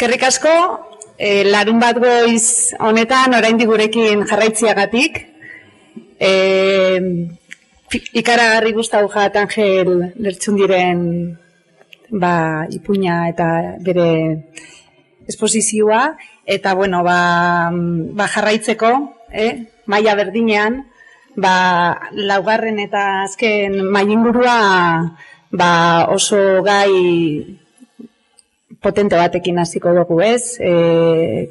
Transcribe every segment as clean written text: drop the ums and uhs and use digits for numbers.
Eskerrik asko, larun bat goiz honetan oraindik gurekin jarraitziagatik. Ikaragarri gustau jat Angel Lertxundiren ipuina eta bere esposizioa, eta bueno, jarraitzeko, maila berdinean, laugarren eta azken mailingurua oso gai potente batekin hasiko dugu, ez?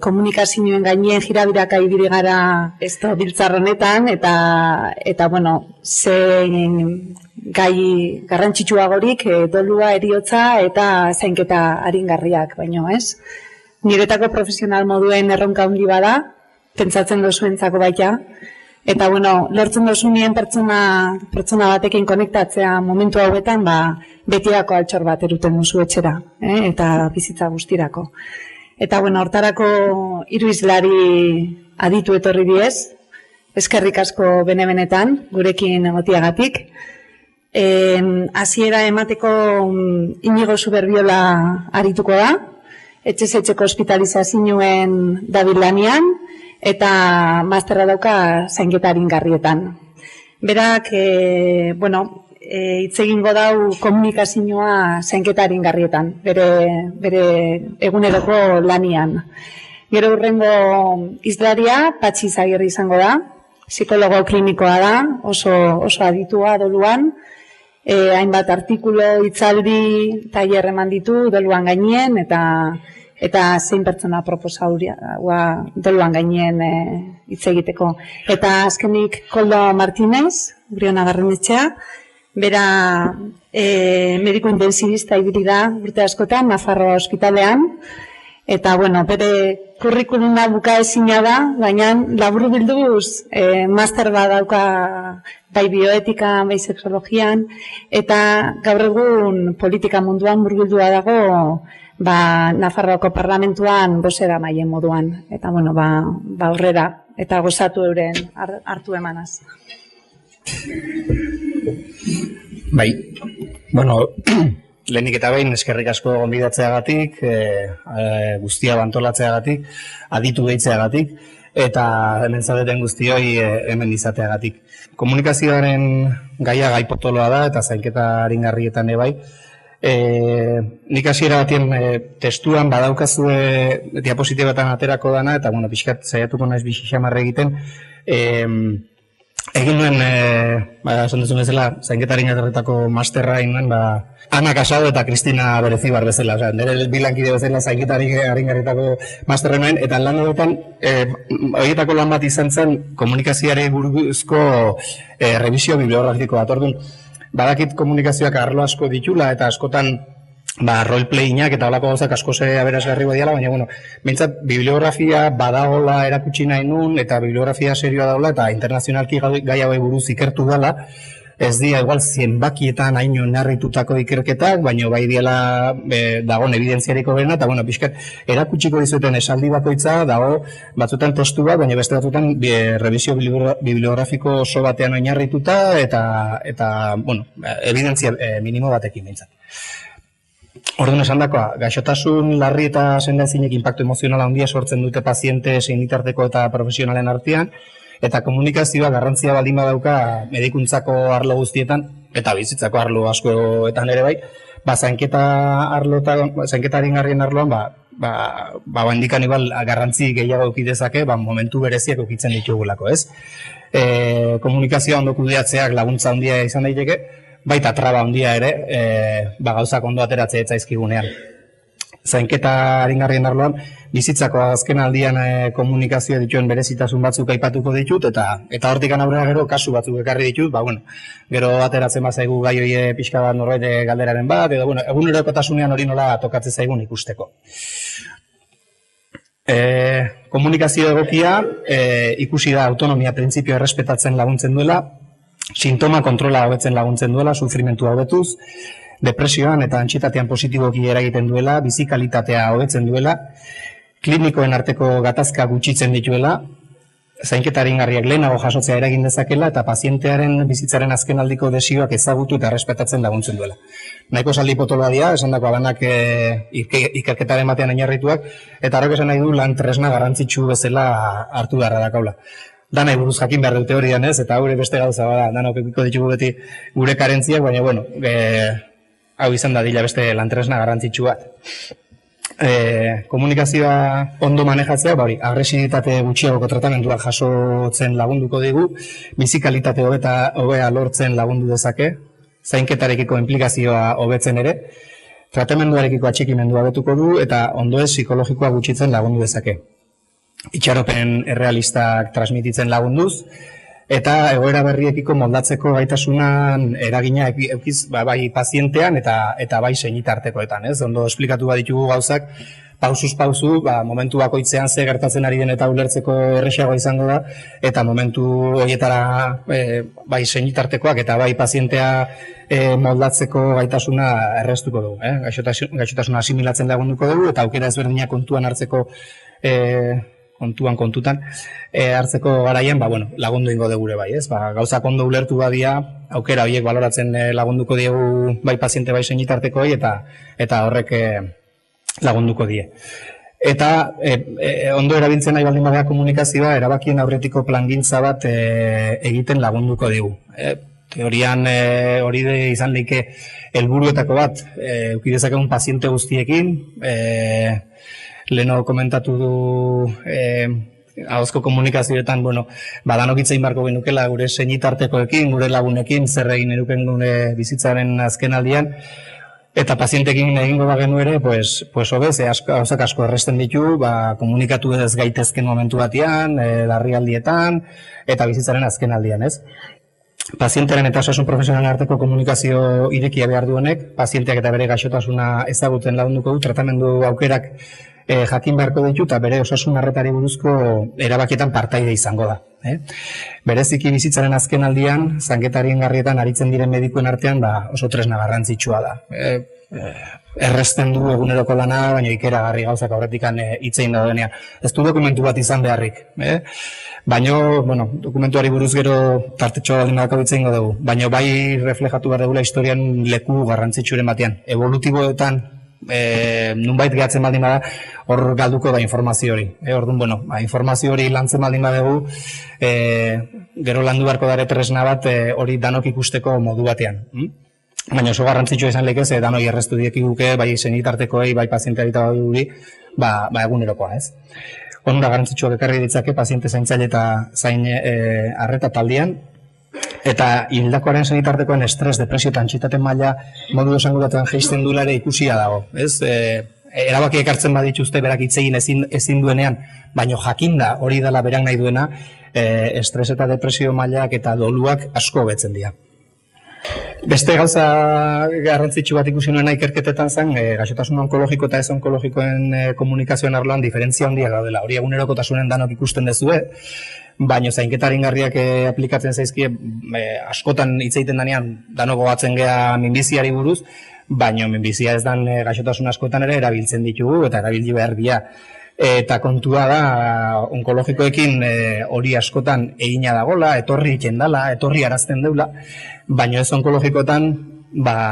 Komunikazioen gainien jirabiraka ibili gara esto biltzar honetan, eta bueno, zein gai garrantzitsuagorik dolua, heriotza eta zainketa aringarriak baino, ez? Niretako profesional moduen erronka handi bada, pentsatzen dozuentzako baita, eta bueno, lortzen dozunien pertsona batekin konektatzea momentu hauetan, betirako altxor bat eruten duzu etxera, eta bizitza guztirako. Eta bueno, hortarako hiru hizlari aditu etorri diez, eskerrik asko benetan gurekin egotiagatik. Hasiera emateko Inigo Zuberbiola arituko da, etxez etxeko hospitalizazioen dabil lanean, eta masterra dauka zainketa aringarrietan. Berak, hitz egingo dau komunikazioa zainketa aringarrietan, bere eguneroko lanian. Gero hurrengo hizlaria, Patxi Izagirre izango da, psikologo klinikoa da, oso aditua doluan, hainbat artikulo, hitzaldi, tailer eman ditu doluan gainien, eta zein pertsona proposauria doluan gainien hitz egiteko. Eta azkenik Koldo Martinez, Briona Garrenetxea, bera mediko intensibista ibili da urte askotan, Nafarroa ospitalean, eta bueno, bere kurrikuluma bukaezina da, baina laburu bilduz master bat dauka bai bioetikan, bai sexologian, eta gaur egun politika munduan murgildua dago Nafarroako parlamentuan bozera maien moduan, eta bueno, aurrera, eta gozatu euren hartu emanaz. Bai, bueno, lehenik eta behin eskerrik asko gonbidatzeagatik, guztia bantolatzeagatik, aditu gehitzeagatik, eta hemen zaudeten guztioi hemen izateagatik. Komunikazioaren gaia gai potoloa da, eta zainketa aringarrietan bai. Nik hasiera batien testuan badaukazue diapositibatan aterako dana, eta bueno, pixkat saiatuko naiz bixixamarre egiten. Egin nuen, esan duzun bezala, zainketa aringarrietako masterra egin nuen, Ana Casado eta Cristina Berezibar bezala, nire bilankide bezala zainketa aringarrietako masterra nuen, eta lan horretan, horietako lan bat izan zen komunikazioari buruzko revisio bibliografiko bat. Orduan, badakit komunikazioak arlo asko ditula eta askotan roleplayingak eta holako gauzak asko aberasgarri badiala, baina bueno, bintzat bibliografia badagola erakutsi nahi nun eta bibliografia serioa daula eta internazionalki gai hauei buruz ikertu dela, ez dira igual zenbakietan haino narritutako ikerketak, baina bai diela dagoen evidentziariko bena, eta bueno, pixkat erakutsiko dizueten esaldi bakoitza dago batzutan testu bat, baina beste batzutan revisio bibliografiko oso batean oinarrituta eta bueno, evidentzia minimo batekin bintzat. Orduan esan dakoa, gaixotasun larri eta sendaezinek inpaktu emozionala handia sortzen dute paziente, senitarteko eta profesionalen artean, eta komunikazioa garrantzia baldin badauka medikuntzako arlo guztietan, eta bizitzako arlo askoetan ere bai, zainketa aringarrien arloan, indikan igual garrantzi gehiago eukidezake, momentu bereziak eukitzen ditugulako, ez? Komunikazioa ondo kudeatzeak laguntza handia izan daiteke, baita traba handia ere, gauzak ondo ateratzea etzaizkigunean. Zainketa aringarrien arloan, bizitzako azken aldian komunikazioa dituen berezitasun batzuk aipatuko ditut, eta hortikan aurrera gero kasu batzuk ekarri ditut, gero ateratzen bazaigu gai hoie pixka bat norbait galderaren bat, edo egunerokotasunean hori nola tokatzen zaigun ikusteko. Komunikazio egokia ikusi da autonomia printzipioa errespetatzen laguntzen duela, sintoma kontrola hobetzen laguntzen duela, sufrimentua hobetuz, depresioan eta antsietatean positiboki eragiten duela, bizikalitatea hobetzen duela, klinikoen arteko gatazka gutxitzen dituela, zainketa aringarriak lehenago jasotzea eragin dezakela eta pazientearen bizitzaren azken aldiko desioak ezagutu eta errespetatzen laguntzen duela. Nahiko esaldi potoloa dira, esan dako abanak ikerketaren batean oinarrituak, eta horrek esan nahi du lan tresna garrantzitsu bezala hartu beharra dakaula. Danai buruz jakin behar dute hori ez, eta haure beste gauza bada, danok ekiko ditugu beti gure karentziak, baina bueno, hau izan da dila beste lan tresna garrantzitsu bat. Komunikazioa ondo manejatzea, agresibitate gutxiagoko tratamenduak jasotzen lagunduko digu, bizi kalitate hobea lortzen lagundu dezake, zainketarekiko implikazioa hobetzen ere, tratamenduarekiko atxikimendua betuko du eta ondoez psikologikoa gutxitzen lagundu dezake. Itxaropen errealistak transmititzen lagunduz, eta egoera berriekiko moldatzeko gaitasunan eragina eukiz bai pazientean eta bai senitartekoetan, ez? Ondo esplikatu baditugu gauzak, pausuz pausu, momentu bakoitzean ze gertatzen ari den eta ulertzeko erresago izango da, eta momentu horietara bai senitartekoak eta bai pazientea moldatzeko gaitasuna erreztuko dugu. Gaixotasuna asimilatzen lagunduko dugu, eta aukera ezberdinak kontuan hartzeko kontutan hartzeko garaian, lagundu ingo dugu bai, ez? Gauzak ondo ulertu badia, aukera horiek baloratzen lagunduko diegu bai paziente bai senitartekoei eta horrek lagunduko die. Eta ondo erabiltzen nahi baldin badea komunikazioa, erabakien aurretiko plangintza bat egiten lagunduko digu. Teorian hori izan leike helburuetako bat, eduki dezakegun paziente guztiekin, leheno komentatu du ahozko komunikazioetan, danok hitz egin beharko genukela gure senitartekoekin, gure lagunekin, zer egin eruken gure bizitzaren azken aldian, eta pazientekin egingo bagenu ere, hobez, gauzak asko erresten ditu, komunikatu ez gaitezken momentu batean, larrialdietan, eta bizitzaren azken aldian, ez? Pazientearen eta osasun profesionalen arteko komunikazio irekia behar duenek, pazienteak eta bere gaixotasuna ezaguten lagunduko du, tratamendu aukerak jakin beharko ditu eta bere osasun arretari buruzko erabakietan partaide izango da. Bereziki bizitzaren azken aldian, zanketarien garrietan aritzen diren medikuen artean oso tresna garrantzitsua da. Erresten du eguneroko lana, baina ikeragarri gauzak aurretikan hitzein daudenean. Ez du dokumentu bat izan beharrik. Baina, dokumentuari buruz gero tartetxoa baldin badako hitz egingo dugu. Baina bai reflejatu behar dugula historian leku garrantzitsuren batean. Evolutiboetan, nunbait gehatzen baldin bada, hor galduko da informazio hori. Orduan, informazio hori lantzen baldin badegu, gero landu beharko dare tresna bat hori danok ikusteko modu batean. Baina oso garrantzitsua izan lekez, danoi erreztu diekiguke, bai senitartekoei, bai pazienteari eta bai guri, egunerokoa, ez? Onura garrantzitsuak ekarri ditzake paziente zaintzaile eta zain arreta taldean, eta hildakoaren senitartekoen estres, depresio eta antsietateen maila modu esanguratuan jaisten duela ere ikusia dago, ez? Erabakiak hartzen badituzte berak hitz egin ezin duenean, baino jakinda hori dela berak nahi duena, estres eta depresio mailak eta doluak asko hobetzen dira. Beste gauza garrantzitsu bat ikusi nuena ikerketetan zen, gaixotasun onkologiko eta ez onkologikoen komunikazioen arloan diferentzia handia gaudela. Hori egunerokotasunen danok ikusten dezue, baina zainketa aringarriak aplikatzen zaizkie, askotan hitz egiten denean danok gogatzen gea minbiziari buruz, baina minbizia ez dan gaixotasun askotan ere erabiltzen ditugu eta erabili behar dira. Eta kontua da, onkologikoekin hori askotan egina dagola, etorri itxendala, etorri arazten deula, baina ez onkologikoetan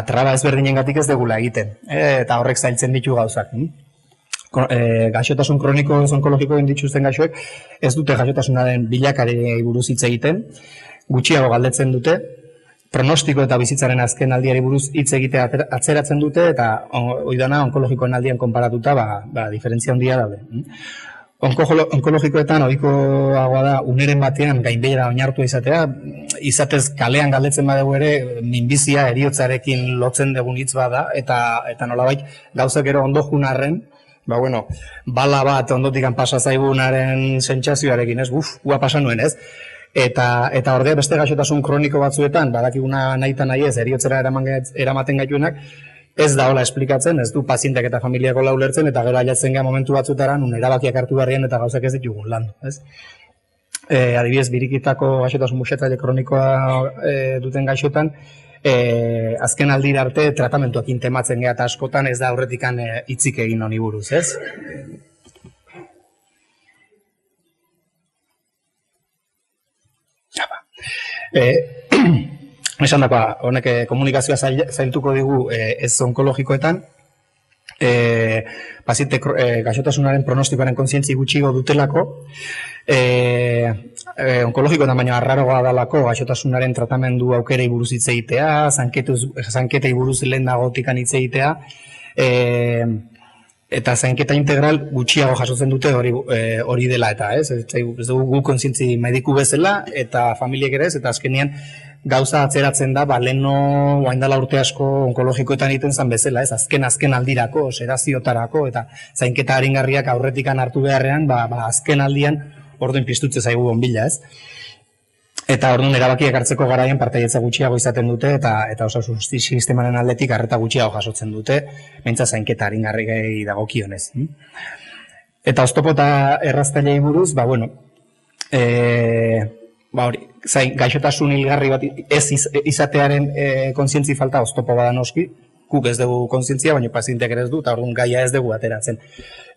traba ezberdinengatik ez degula egiten, eta horrek zailtzen ditu gauzak. Gaixotasun kroniko ez onkologikoen dituzten gaixoek ez dute gaixotasunaren bilakari buruz hitz egiten, gutxiago galdetzen dute, pronostiko eta bizitzaren azken aldiari buruz hitz egitea atzeratzen dute, eta oidana onkologikoen aldian konparatuta diferentzia handia daude. Onkologikoetan ohikoagoa da uneren batean gainbehera oinartua izatea, izatez kalean galdetzen badugu ere minbizia heriotzarekin lotzen dugun hitz bada, eta nolabait gauzak ero ondo junarren, bala bat ondotikan pasa zaigunaren sentsazioarekin, ez, ua pasa nuen, ez? Eta ordea beste gaixotasun kroniko batzuetan, badakiguna nahi eta nahi ez, heriotzera eramaten gaituenak, ez da hola esplikatzen, ez du pazienteak eta familiako laulertzen, eta gero ailatzen gara momentu batzutaran, erabakiak hartu beharrien eta gauzak ez ditugun landu, ez? Adibidez, birikitako gaixotasun muxetzaile kronikoa duten gaixotan, azken aldira arte tratamentuakin tematzen gara eta askotan ez da aurretikan hitzik egin honi buruz, ez? Esan dakoa, honek komunikazioa zailtuko digu ez onkologikoetan, paziente gaixotasunaren pronostikoaren kontzientzi gutxiago dutelako, onkologikoetan baina arraroa dalako gaixotasunaren tratamendu aukerei buruz hitz egitea, zanketei buruz lehenagotikan hitz egitea, eta zainketa integral gutxiago jasotzen dute hori dela eta ez dugu gu kontzientzi mediku bezala eta familiek ere ez, eta azkenean gauza atzeratzen da, leheno oaindala urte asko onkologikoetan egiten zen bezala, ez, azken aldirako, sedaziotarako, eta zainketa aringarriak aurretikan hartu beharrean, azken aldian orduan piztutze zaigu onbila, ez. Eta orduan erabakiak hartzeko garaian partaietza gutxiago izaten dute, eta osasun sistemaren aldetik arreta gutxiago jasotzen dute, beintza zainketa aringarriei dagokionez. Eta oztopo eta erraztailei buruz, gaixotasun hilgarri bat ez izatearen kontzientzi falta oztopo bada noski, guk ez dugu kontzientzia, baina pazienteak ere ez du, eta orduan gaia ez dugu ateratzen.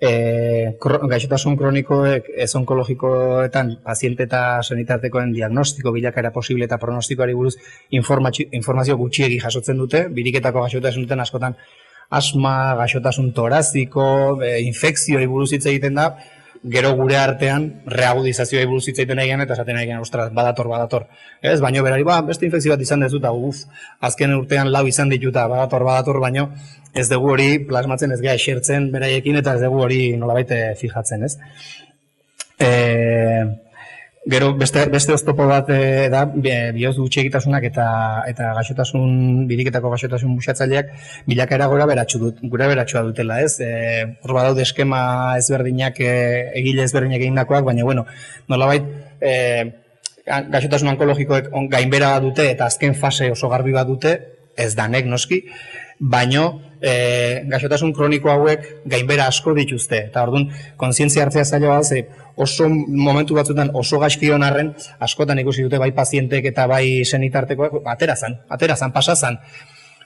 Gaixotasun kronikoek ez onkologikoetan paziente eta sanitartekoen diagnostiko bilakaera posible eta pronostikoari buruz informazio gutxiegi jasotzen dute, biriketako gaixotasunetan askotan asma, gaixotasun toraziko, infekzioi buruz hitz egiten da, gero gure artean reagudizazioa buruz hitz egiten egin eta esaten egin, ostras, badator. Ez, baino berari, beste infekzio bat izan dezu, eta azken urtean lau izan dituta, badator, baino ez dugu hori plasmatzen, ez geha esertzen beraiekin, eta ez dugu hori nolabait fijatzen, ez. Gero beste oztopo bat da, bihotz gutxiegitasunak eta biriketako gaixotasun buxatzaileak bilakaera gura beratxua dutela, ez? Hor badaude eskema ezberdinak, egile ezberdinak egindakoak, baina, nolabait, gaixotasun onkologikoek gainbera bat dute eta azken fase oso garbi bat dute, ez danek noski, baino gaixotasun kroniko hauek gainbera asko dituzte. Eta orduan, kontzientzia hartzea zaila bat, oso momentu batzutan oso gaizkion arren, askotan ikusi dute bai pazientek eta bai senitartekoak, aterazan, pasazan.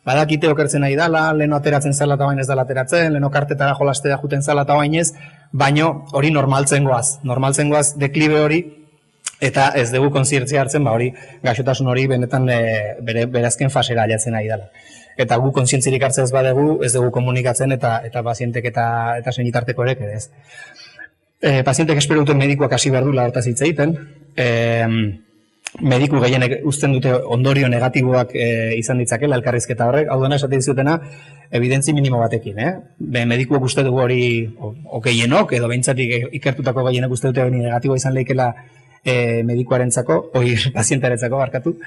Badakite okertzen nahi dala, leheno ateratzen zela eta bain ez dala ateratzen, leheno kartetara jolastea juten zela eta bain ez, baino hori normaltzen goaz deklibe hori, eta ez dugu kontzientzia hartzen, hori gaixotasun hori benetan berazken fasera aliatzen nahi dela. Eta gu kontzientzirik hartzen ez badegu, ez dugu komunikatzen eta pazientek eta senitarteko ere ez. Pazientek espero duten medikuak hasi behar duela hortaz hitz egiten. Mediku gehienek uzten dute ondorio negatiboak izan ditzakela elkarrizketa horrek. Hau dena esaten dizutena, evidentzi minimo batekin. Medikuak uste dugu hori okeienok, edo beintzatik ikertutako gehienek uste dute hori negatiboa izan lehikela medikuarentzako, pazientarentzako barkatu.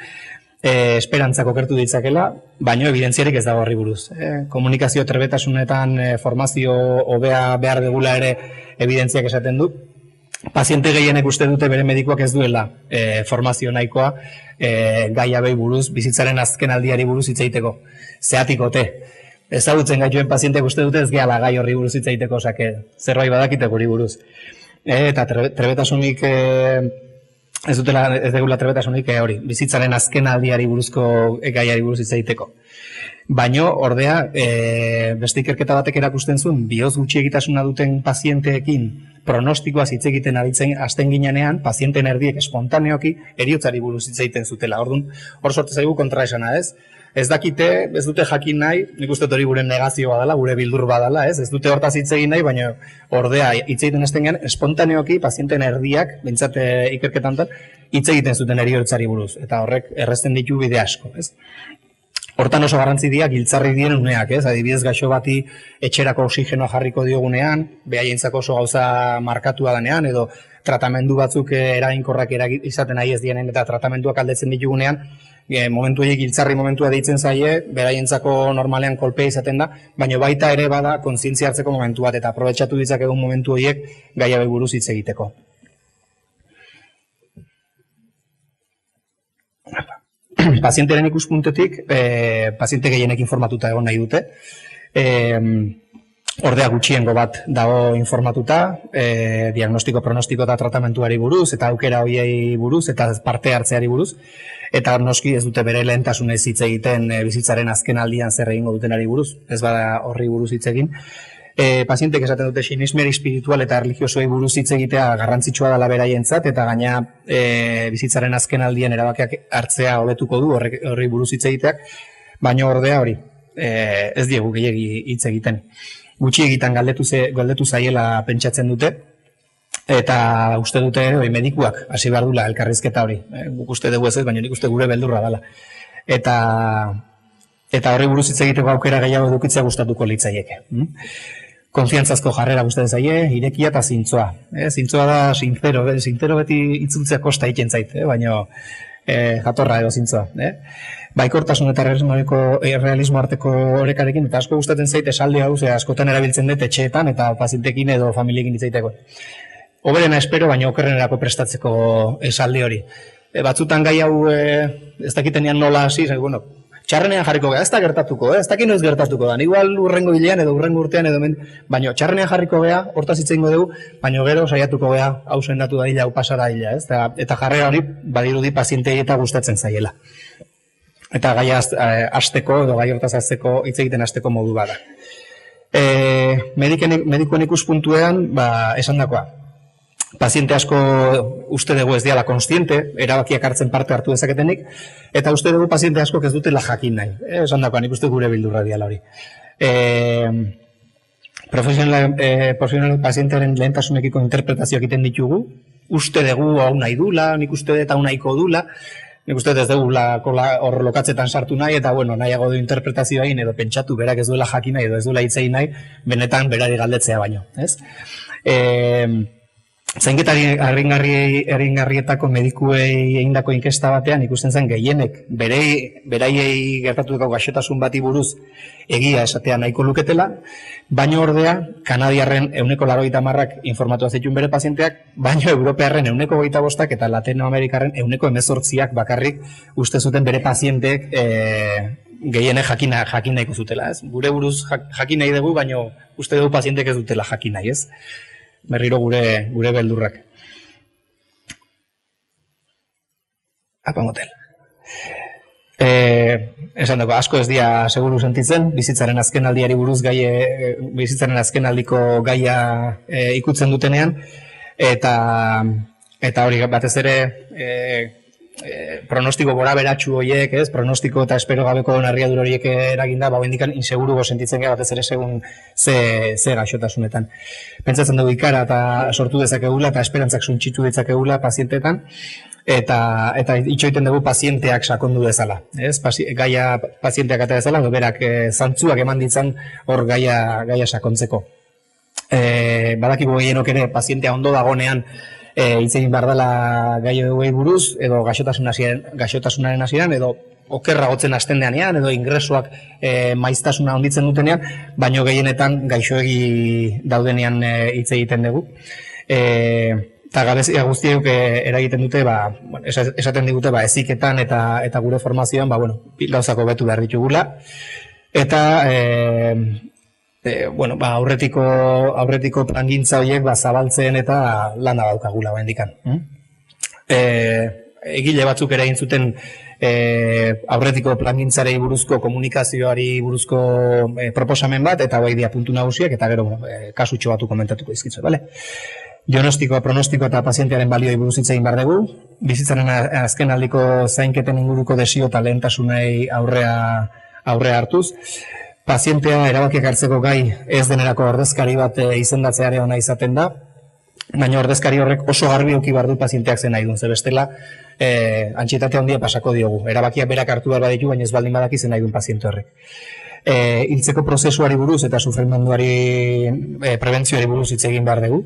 Esperantzako kertu ditzakela, baino evidentziarik ez dago horri buruz. Komunikazio trebetasunetan formazio hobea behar degula ere evidentziak esaten du. Paziente gehienek uste dute bere medikuak ez duela formazio nahikoa gaiabei buruz, bizitzaren azken aldiari buruz hitz egiteko. Zehatikote. Ezagutzen gaituen pazientek uste dute ez gehala gai horri buruz hitz egiteko, zerbait badakite guri buruz. Eta trebetasunik ez degula trebetasunik hori, bizitzaren azken aldiari buruzko gaiari buruz hitz egiteko. Baino, ordea, beste ikerketa batek erakusten zuen, bihotz gutxiegitasuna duten pazienteekin pronostikoaz hitz egiten hasten ginean, pazienten erdiek espontaneoki heriotzari buruz hitz egiten zutela. Orduan, hor sortu zaigu kontraesana, ez? Ez dakite, ez dute jakin nahi, nik uste hori gure negazio badala, gure bildur badala, ez dute hortaz hitz egin nahi, baina ordea hitz egiten hasten gean, espontaneoki pazienten erdiak, bintzat ikerketan hitz egiten zuten heriotzari buruz, eta horrek errezten ditu bide asko, ez? Hortan oso garrantzi dira giltzarri diren uneak, ez? Adibidez gaixo bati etxerako oxigenoa jarriko diogunean, behaientzako oso gauza markatua danean, edo tratamendu batzuk eraginkorrak izaten nahi ez dienen eta tratamenduak aldetzen ditugunean, momentu horiek giltzarri momentua deitzen zaie, beraientzako normalean kolpea izaten da, baina baita ere bada kontzientzia hartzeko momentu bat, eta aprobetxatu ditzakegun momentu horiek gaiabe buruz hitz egiteko. Pazienteren ikuspuntetik, paziente gehienek informatuta egon nahi dute. Ordea gutxiengo bat dago informatuta, diagnostiko, pronostiko eta tratamentuari buruz, eta aukera horiei buruz, eta parte hartzeari buruz. Eta noski ez dute bere lehentasunez hitz egiten bizitzaren azken aldian zer egingo dutenari buruz, ez bada horri buruz hitz egin. pazientek esaten dute sinismeri espiritual eta religiosoei buruz hitz egitea garrantzitsua dela beraientzat, eta gaina bizitzaren azken aldien erabakiak hartzea hobetuko du horri buruz hitz egiteak, baina ordea hori ez diegu gehiegi hitz egiten. Gutxi egitan galdetu zaiela pentsatzen dute, eta uste dute ere medikuak hasi behar dula elkarrizketa hori. Guk uste dugu ez, baina nik uste gure beldurra dela. Eta horri buruz hitz egiteko aukera gehiago edukitzea gustatuko litzaieke. Konfiantzazko jarrera gustatzen zaie, irekia eta zintzoa. Zintzoa da sincero beti itzultzea kosta egiten zait, baina jatorra edo zintzoa. Baikortasun eta realismo arteko orekarekin, eta asko gustatzen zait esaldi hau, askotan erabiltzen dut etxeetan eta pazientekin edo familiekin hitz egiteko. Hoberena espero, baina okerrenerako prestatzeko esaldi hori. Batzutan gai hau ez dakitenean nola hasi, bueno, txarrenean jarriko gea, ez da gertatuko, ez dakit noiz gertatuko da, igual urrengo hilean edo urrengo urtean edo baina txarrenean jarriko gea, hortaz hitz egingo dugu, baina gero saiatuko gea, hau sendatu da hila, hau pasara hila, eta jarrera hori badirudi pazientei eta gustatzen zaiela. Eta gaia hasteko edo gai hortaz hasteko hitz egiten hasteko modu bada. Medikuen ikuspuntuean, esandakoa, paziente asko uste dugu ez diala konstiente, erabakiak hartzen parte hartu dezaketenik, eta uste dugu paziente asko ez dutela jakin nahi. Esandakoa, nik uste gure bildurra diala hori. Profesional pazientearen lehentasunekiko interpretazioak egiten ditugu, uste dugu hau nahi dula, nik uste dut hau nahiko dula, nik uste ez dugu hor lokatzetan sartu nahi, eta nahiago du interpretazioa egin edo pentsatu berak ez duela jakin nahi edo ez duela hitz egin nahi, benetan berari galdetzea baino. Zainketari arringarrietako medikuei egindako inkesta batean ikusten zen gehienek beraiei gertatutako gaixotasun bati buruz egia esatea nahiko luketela, baina ordea Kanadiarren 90% informatua zituen bere pazienteak, baina Europearren 25% eta Latinoamerikarren 18% bakarrik uste zuten bere pazienteek gehienek jakin nahiko zutela. Gure buruz jakin nahi dugu, baina uste dugu pazientek ez dutela jakin nahi, ez? Berriro gure beldurrak. Apamotel. Esan dago, asko ez dia seguru sentitzen, bizitzaren azkenaldiari buruz bizitzaren azkenaldiko gaia ikutzen dutenean, eta hori batez ere pronostiko gora beratxu horiek, pronostiko eta espero gabeko narriadur horiek eraginda, bendikan insegurugo sentitzen gara batez ere segun ze gaixotasunetan. Pentsatzen dugu ikara eta sortu dezakegula eta esperantzak suntxitu dezakegula pazientetan, eta itxoiten dugu pazienteak sakondu dezala. Gaia pazienteak eta dezala, berak zantzuak eman ditzan hor gaia sakontzeko. Badakigu gehienok ere pazientea ondo dagonean hitz egin behar dela gai hauei buruz, edo gaixotasunaren hasieran, edo okerra gotzen hasten denean, edo ingresoak maiztasuna onditzen dutenean, baino gehienetan gaixoegi daudenean hitz egiten dugu. Eta gabezia guztiek eragiten dute, esaten digute heziketan eta gure formazioan gauzako betu behar ditugula. Eta aurretiko plangintza horiek zabaltzen eta lana daukagula bendikan. Egile batzuk ere egin zuten aurretiko plangintzarei buruzko komunikazioari buruzko proposamen bat, eta bai dia puntu nagusiak, eta gero kasutxo batu komentatuko izkitzu, bale? Diagnostikoa, pronostikoa eta pazientearen balioi buruz hitz egin behar dugu, bizitzaren azkenaldiko zainketen inguruko desio eta lehentasunei aurrea hartuz, pazientea erabakiak hartzeko gai ez denerako ordezkari bat izendatzeare ona izaten da, baina ordezkari horrek oso garbi eduki behar du pazienteak zen nahi duen, ze bestela antsietatea handia pasako diogu. Erabakiak berak hartu behar baditu, baina ez baldin badaki zen nahi duen paziente horrek. Hiltzeko prozesuari buruz eta sufrimenduari prebentzioari buruz hitz egin behar dugu.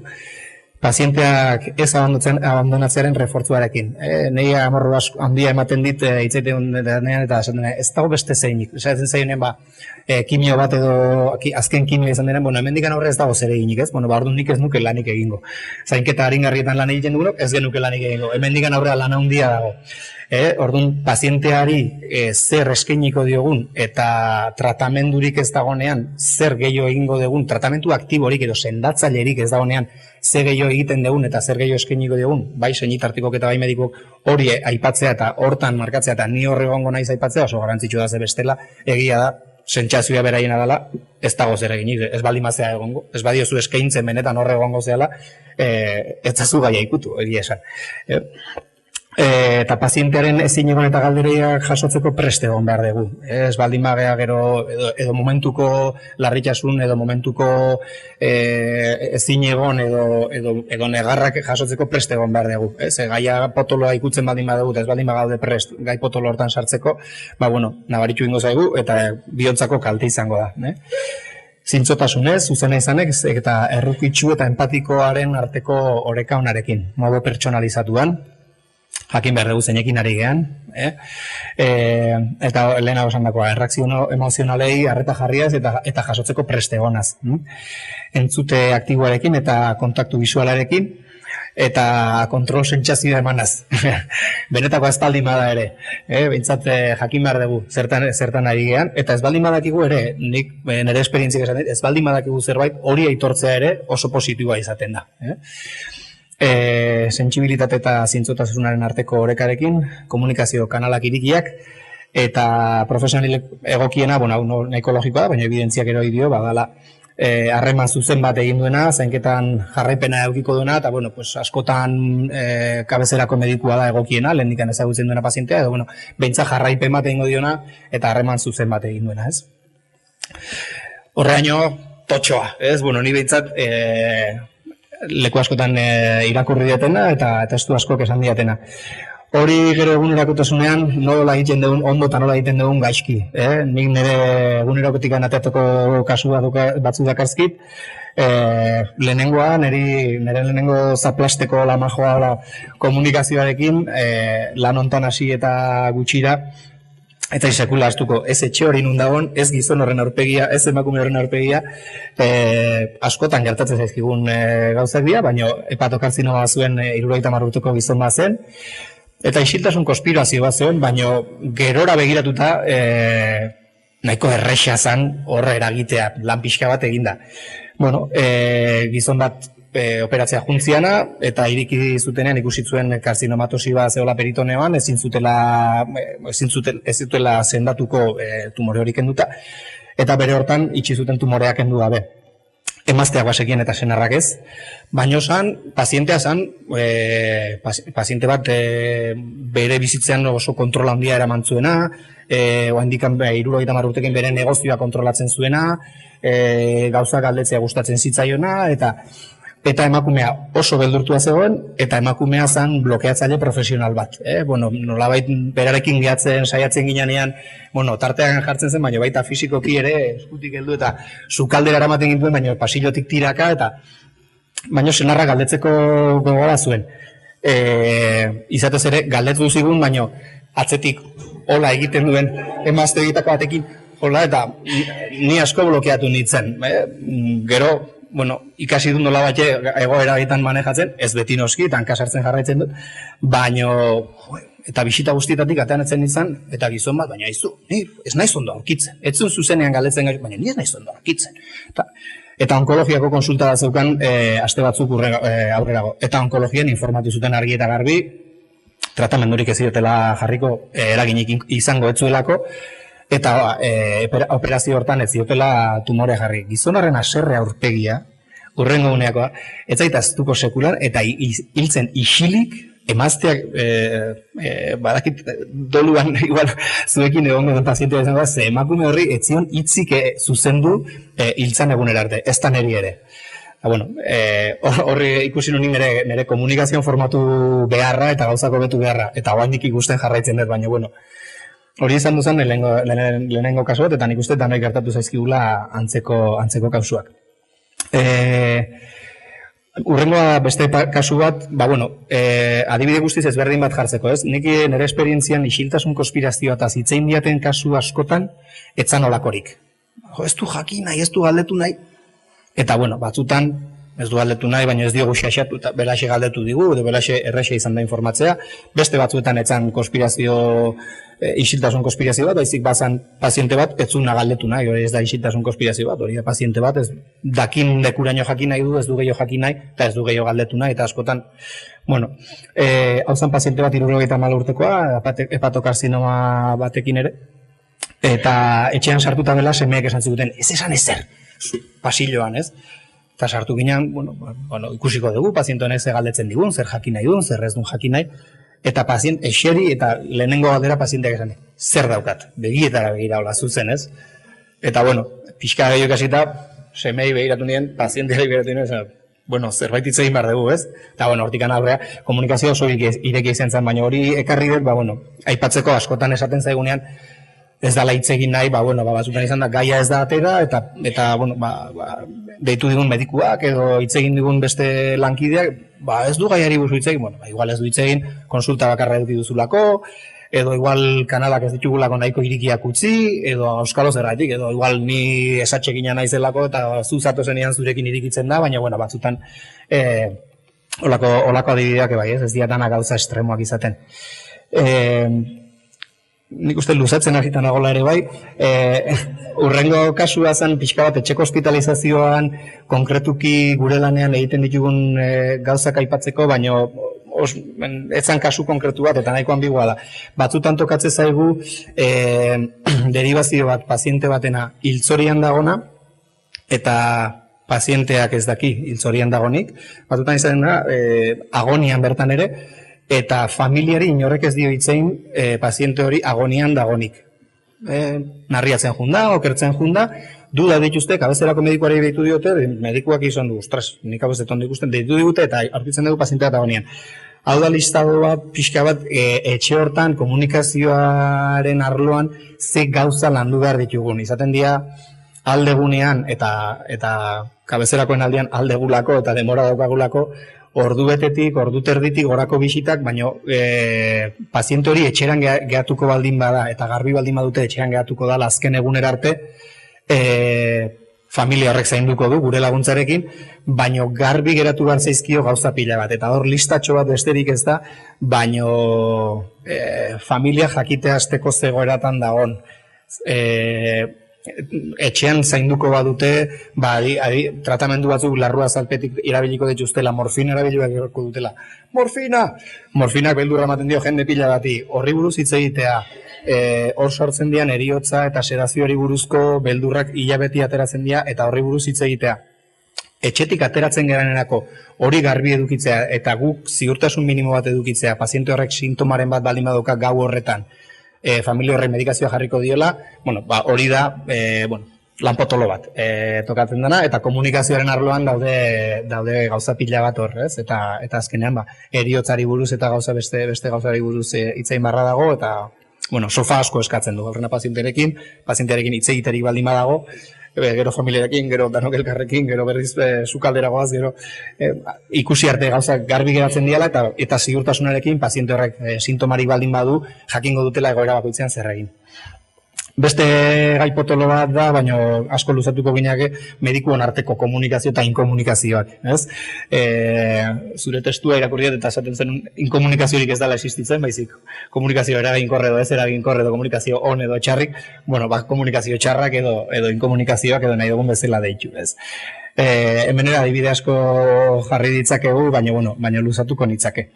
Pazienteak ez abandonatzearen refortzuarekin. Nei amorru handia ematen dit hitzaiten denean eta ez dago beste zeinik. Esaten zaionean kimio bat edo azken kimio izan denean, hemendikan aurre ez dago zer eginik, ez? Orduan nik ez nuke lanik egingo. Zainketa aringarrietan lan egiten dugunok, ez genuke lanik egingo. Hemendikan aurrea lan handia dago. Orduan pazienteari zer eskainiko diogun eta tratamendurik ez dagonean zer gehiago egingo dugun, tratamendu aktiborik edo sendatzailerik ez dagonean zer gehiago egiten dugun eta zer gehiago eskainiko dugun, bai senitartikok eta bai medikok hori aipatzea eta hortan markatzea eta ni horre gongo naiz aipatzea oso garrantzitsua da, ze bestela egia da sentsazioa beraiena dela, ez dago zer eginik, ez baldin mazea egongo, ez badiozu eskaintzen benetan horre egongo zehala, ez zazu gaia ikutu, egia esan. Eta pazientearen ezinegon eta galdereiak jasotzeko preste egon behar dugu. Ez baldin bagea gero edo momentuko larritasun, edo momentuko ezinegon edo negarrak jasotzeko preste egon behar dugu. Gaia potoloa ikutzen baldin badugu, ez baldin bagaude prest gai potolo hortan sartzeko, nabaritu ingo zaigu eta bihontzako kalte izango da. Zintzotasunez, zuzena izanek, eta errukitsu eta empatikoaren arteko oreka onarekin, modu pertsonalizatuan, jakin behar dugu zeinekin ari gehan, eta lehena osan dagoa, erreakzio emozionalei arreta jarriaz eta jasotzeko preste egonaz. Entzute aktiboarekin eta kontaktu visualarekin, eta kontrol sentsazioa emanaz. Benetako ez baldin bada ere, behintzat jakin behar dugu zertan ari gehan, eta ez baldin badakigu ere, nik nire esperientziak esan dit, ez baldin badakigu zerbait hori aitortzea ere oso positiboa izaten da. Sentsibilitate eta zintzotasunaren arteko orekarekin, komunikazio kanalak irikiak, eta profesional egokiena, nahiko logikoa da, baina evidentziak ero dio, badala, harreman zuzen bat egin duena, zainketan jarraipena edukiko duena, eta askotan kabezerako medikua da egokiena, lehendikan ezagutzen duena pazientea, edo behintzat jarraipen bat egingo diona, eta harreman zuzen bat egin duena, ez? Horreaino, totxoa, ez? Ni behintzat leku askotan irakurri dietena eta testu askok esan diatena. Hori gero egunerakotasunean nola egiten dugun, ondo eta nola egiten dugun gaizki. Nik nire egunerakotik anateateko kasu batzu dakarzkit, lehenengoa, nire lehenengo zaplasteko lamajoa komunikazioarekin, lan hontan hasi eta gutxira, eta sekula astuko, ez etxe hori nundagon, ez gizon horren aurpegia, ez emakume horren aurpegia, askotan gertatzen zaizkigun gauzak dira, baina hepatokarzinoma zuen 70 urteko gizon bat zen, eta isiltasun konspirazio bat zuen, baina gerora begiratuta nahiko erresa zen horre eragitea, lan pixka bat eginda. Gizon bat operatzea juntziana, eta iriki zutenean ikusi zuen karzinomatosi bat zeola peritoneoan, ez zutela sendatuko tumore hori kenduta, eta bere hortan itxi zuten tumoreak kendu gabe. Emazteak basekien eta senarrak ez, baina pazientea zan, paziente bat bere bizitzean oso kontrol handia eraman zuena, oandikan 70 urtekin bere negozioa kontrolatzen zuena, gauzak aldetzea gustatzen zitzaiona, eta emakumea oso beldurtua zegoen, eta emakumea zen blokeatzaile profesional bat. Nolabait berarekin gehatzen, saiatzen ginean, tartean jartzen zen, baina baita fisikoki ere, eskutik heldu eta sukaldera eramaten gintuen, baina pasillotik tiraka, eta baina senarra galdetzeko gogora zuen. Izatez ere, galdetu zigun, baina atzetik hola egiten duen emazte egitako batekin, hola, eta ni asko blokeatu nintzen. Gero, ikasi dut nola bat egoera egiten manejatzen, ez beti noski, eta hankasartzen jarraitzen dut, baina, eta bisita guztietatik atean etzen nintzen, eta gizon bat, baina ez naiz ondo aurkitzen. Ez zuen zuzenean galdetzen gaitu, baina ni ez naiz ondo aurkitzen. Eta onkologiako konsulta da zeukan aste batzuk aurrerago. Eta onkologian informatu zuten argi eta garbi, tratamendurik ez ziotela jarriko eraginik izango etzuelako, eta operazio hortan ez ziotela tumore jarri. Gizon horren haserre aurpegia, urrengo uneakoa, ez zaitaztuko sekulan, eta hiltzen isilik, emazteak, badakit doluan, igual, zuekin egongo den pazientea izango da, ze emakume horri etzion hitzik zuzendu hiltzan egunera arte, ez da neri ere. Horri ikusi nuen nire komunikazioan formatu beharra eta gauzako betu beharra, eta oandik ikusten jarraitzen dut, baina, hori izan duzan lehenengo kasu bat, eta nik uste danoi gertatu zaizkigula antzeko kasuak. Urrengoa beste kasu bat, adibide guztiz ezberdin bat jartzeko, ez? Nik nire esperientzian isiltasun konspirazioa eta zitzein diaten kasu askotan, etzan olakorik. Ez du jakin nahi, ez du galdetu nahi. Eta, batzutan, ez du galdetu nahi, baina ez diogu xaxatu eta belaxe galdetu digu, edo belaxe errexe izan da informatzea. Beste batzuetan etzan isiltasun konspirazio bat, baizik bazan paziente bat, ez zuna galdetu nahi, hori ez da isiltasun konspirazio bat, hori da paziente bat, ez dakin lekuraino jakin nahi du, ez du gehiago jakin nahi, eta ez du gehiago galdetu nahi, eta askotan, hau zan paziente bat 74 urtekoa, hepatokarzinoma batekin ere, Eta etxean sartuta bela semeek esan ziguten, ez esan ezer, pasilloan, ez? Eta sartu ginean, bueno, ikusiko dugu, paziente honek ze galdetzen digun, zer jakin nahi duen, zer ez duen jakin nahi, eta paziente, eseri eta lehenengo galdera pazienteak esan, zer daukat, begietara begira hola zuzen, ez? Eta, bueno, pixka gehiago ikasita, semei begiratu nien, pazienteari begiratu nien, esan, bueno, zerbait hitz egin behar dugu, ez? Eta, bueno, hortikan aurrea, komunikazio oso ireki izan zen, baina hori ekarri dut, bueno, aipatzeko askotan esaten zaigunean, ez dala hitz egin nahi, batzutan izan da, gaia ez da atera, eta bueno, deitu digun medikuak, edo hitz egin digun beste lankideak, ez du gaiari buruz hitz egin, igual ez du hitz egin, konsulta bakarra eduki duzulako, edo igual kanalak ez ditugulako nahiko irikiak utzi, edo auskalo zergatik, edo igual ni esatxekina naizelako, eta zu zato zenian zurekin irikitzen da, baina, bueno, batzutan, olako adibideak, ez diatana gauza estremoak izaten. Nik uste luzatzen argitan agola ere bai, urrengo kasua zen pixka bat etxeko hospitalizazioan konkretuki gure lanean egiten ditugun gauzak aipatzeko, baino etzan kasu konkretu bat eta nahiko ambigua da. Batzutan tokatze zaigu derivazio bat paziente batena hiltzorian dagona eta pazienteak ez daki hiltzorian dagonik, batzutan izan da agonian bertan ere, eta familiari inorrek ez dio hitzein paziente hori agonian dagonik. Narriatzen junda, okertzen junda, duda dituzte, kabezerako medikuari deitu diote, medikuak izan du, ostras, nik hau ez deton ikusten, deitu digute eta aurkitzen dugu pazientea agonian. Hau da listado bat, pixka bat, etxe hortan, komunikazioaren arloan, ze gauza landu behar ditugun. Izaten dira, aldegunean eta kabezerakoen aldean aldegulako eta demora daukagulako, ordu betetik, ordu terditik, gorako bisitak, baina paziente hori etxeran gehatuko baldin bada, eta garbi baldin badute etxeran gehatuko da, azken egunera arte, familia horrek zainduko du, gure laguntzarekin, baina garbi geratu behar zaizkio gauza pila bat, eta hor listatxo bat besterik ez da, baina familia jakite hasteko zegoeratan dagoen. Etxean zainduko badute, tratamendu batzuk larrua zalpetik irabiliko dituztela, morfina erabiliko dutela. Morfinak beldurra ematen dio jende pila bati, horri buruz hitz egitea, hor sortzen dian heriotza eta sedazioari buruzko beldurrak hilabeti ateratzen dira eta horri buruz hitz egitea. Etxetik ateratzen garanerako hori garbi edukitzea eta guk ziurtasun minimo bat edukitzea, paziente horrek sintomaren bat baldin baduka gau horretan, familia horrek medikazioa jarriko diola, hori da lanpotolo bat tokatzen dena, eta komunikazioaren arloan daude gauza pila bat horrez, eta azkenean heriotzari buruz eta beste gauzari buruz hitzein barra dago, eta sofa asko eskatzen du, horrena pazientearekin hitz egiterik baldin badago, gero familiarekin, gero danok elkarrekin, gero berriz sukaldera goaz, gero ikusi arte gauzak garbi geratzen diala eta ziurtasunarekin paziente horrek sintomarik baldin badu jakingo dutela egoera bakoitzean zer egin. Beste gai potolo bat da, baina asko luzatuko gineake medikuen arteko komunikazio eta inkomunikazioak, ez? Zure testua irakurriat eta esaten zen inkomunikaziorik ez dela existitzen, baizik komunikazio eraginkorre edo ez eraginkorre edo komunikazio on edo txarrik, komunikazio txarrak edo inkomunikazioak edo nahi dugun bezala deitu, ez? Hemen era adibide asko jarri ditzakegu, baina luzatuko nitzake.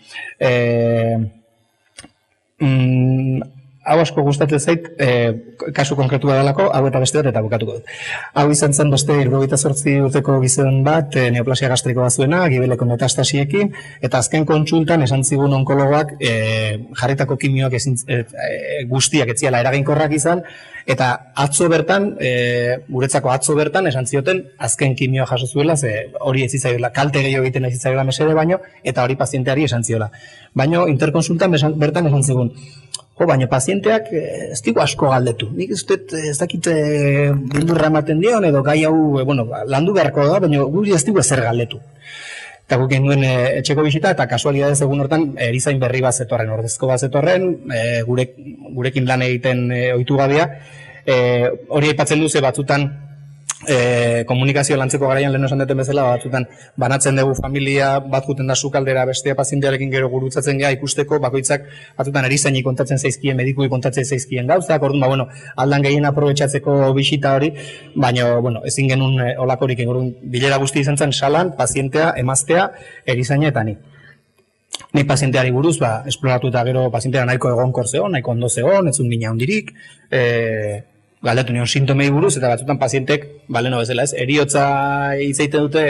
Hau asko gustatzen zait, kasu konkretua dalako, hau eta beste bat eta bukatuko dut. Hau izan zen beste 78 urteko gizon bat, neoplasia gastrikoa zuena, gibeleko metastasiekin, eta azken kontsultan esan zigun onkologoak jarritako kimioak guztiak etziala eraginkorrak izan, eta atzo bertan, guretzako atzo bertan, esan zioten azken kimioa jaso zuela, hori ez zitzaiola, kalte gehiago egiten ez zitzaiola mesede baino, eta hori pazienteari esan ziola. Baina interkonsultan bertan esan zigun, baina pazienteak ez digu asko galdetu. Nik ez dakit bildurra ematen dion, edo gai hau landu beharko da, baina guri ez digu ezer galdetu. Eta guk egin duen etxeko bisita, eta kasualidadez egun hortan erizain berri bat zetorren, ordezko bat zetorren, gurekin lan egiten ohitu gabea. Hori aipatzen duze batzutan komunikazio lantzeko garaian lehen esan duten bezala, batzutan banatzen dugu familia bat juten da sukaldera bestea pazientearekin gero gurutzatzen geha ikusteko, bakoitzak batzutan erizaini kontatzen zaizkien, medikui kontatzen zaizkien gauzak, orduan, aldan gehien aprobetxatzeko bisita hori, baina, ezin genuen olakorik egin bilera guzti izan zen salan, pazientea, emaztea, erizaina eta ni. Ni pazienteari buruz, esploratu eta gero pazientea nahiko egonkor zegoen, nahiko ondo zegoen, ez zuen mina hundirik, galdetu nion sintomei buruz, eta batzutan pazientek, baleno bezala ez, eriotza hitzeite dute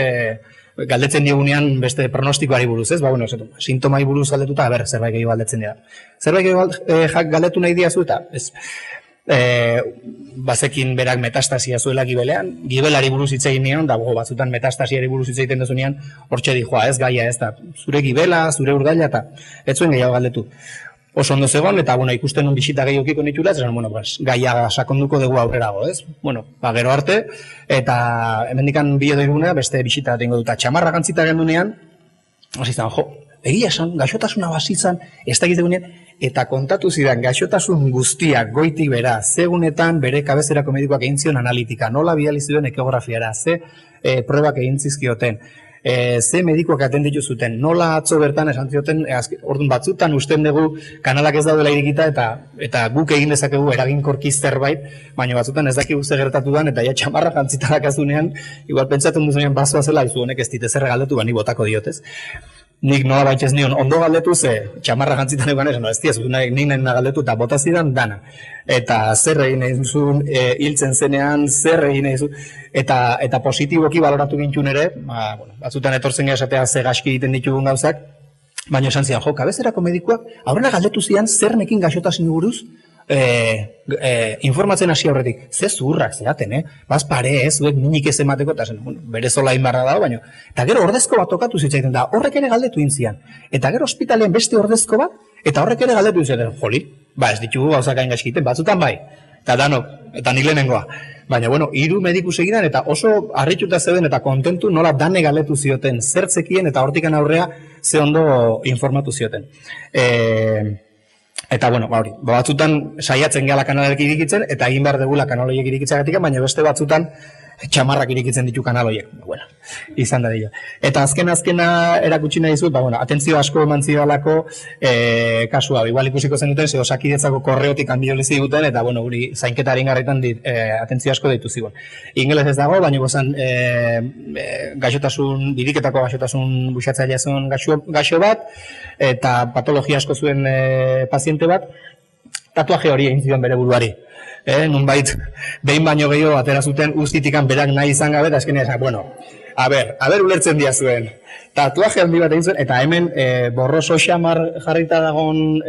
galdetzen diegunean beste pronostikoari buruz, ez? Ba, bueno, sintomai buruz galdetuta, zerbait gehiago galdetzen dira. Zerbait gehiago galdetu nahi diazu eta, ez? Bazekin berak metastasia zuela gibelean, gibelari buruz hitz egin nion, da batzutan metastasiari buruz hitz egiten dezunean, hortxe dijoa, ez gaia, ez da, zure gibela, zure urdaila, eta ez zuen gehiago galdetu. Oso ondo zegoen, eta ikusten nun bisita gehiokiko nitula, esan, gaia sakonduko dugu aurrerago, ez? Gero arte, eta hemendikan bi edo irunea, beste bisita egingo dut, txamarra gantzita gendunean, hasi zen, egia esan, gaixotasuna bazitzan, ez da egitegunean, eta kontatu zidan, gaixotasun guztiak goitik bera, zegunetan bere kabezerako medikoak egin zion analitika, nola bidali zuen ekeografiara, ze probak egin zizkioten, ze medikoak atenditu zuten, nola atzo bertan esan zioten, orduan batzutan usten dugu kanalak ez daudela irikita eta guk egin dezakegu eraginkorki zerbait, baina batzutan ez dakigu ze gertatu dan, eta ja txamarra jantzita dakazunean, igual pentsatzen duzunean bazoa zela, izu honek ez dit ezer galdetu, bani botako diotez. Nik nola baitz ez nion ondo galdetu ze txamarra jantzitan egon esan, ez diaz, nik nahi galdetu eta bota zidan dana. Eta zer egin nahi zuen, hiltzen zenean, zer egin nahi zuen, eta positiboki baloratu gintun ere, batzutan etortzen gara esatea ze gaizki egiten ditugun gauzak, baina esan zidan, kabezerako medikuak, aurrena galdetu zidan zer nekin gaixotasun buruz, informatzen hasi aurretik, ze zurrak zeaten, baz pare ez, zuek minik ez emateko, eta bere zola inbarra dago, baina, eta gero ordezko bat tokatu zitzaiten da, horrek ere galdetu intzian, eta gero ospitalean beste ordezko bat, eta horrek ere galdetu intzian, joli, ez ditugu gauzak hain gaizkiten, batzutan bai, eta danok, eta nik lehenengoa, baina, hiru mediku segidan, eta oso harrituta zeuden eta kontentu nola dane galdetu zioten, zertzekien, eta hortikan aurrea ze ondo informatu zioten. Eta, batzutan saiatzen gehala kanalek irikitzen, eta egin behar degula kanaloiek irikitzagatik, baina beste batzutan txamarrak irikitzen ditu kanaloiek. Izan da dira. Eta azkena erakutsi nahi dizut, atentzio asko eman zidalako kasua. Igual ikusiko zen duten, ze Osakidetzako korreotik hanbiolizi duten, eta, guri zainketaren garretan atentzio asko deitu zigon. Ingeles ez dago, baina gozan biriketako gaixotasun buxatzailea zuen gaixo bat, eta patologia asko zuen paziente bat, tatuaje hori egin zion bere buruari. Nunbait, behin baino gehiago atera zuten ustitikan berak nahi izan gabe, eta eskenean esan, aber ulertzen dia zuen. Tatuaje handi bat egin zuen, eta hemen borroso xamar jarrita dagoen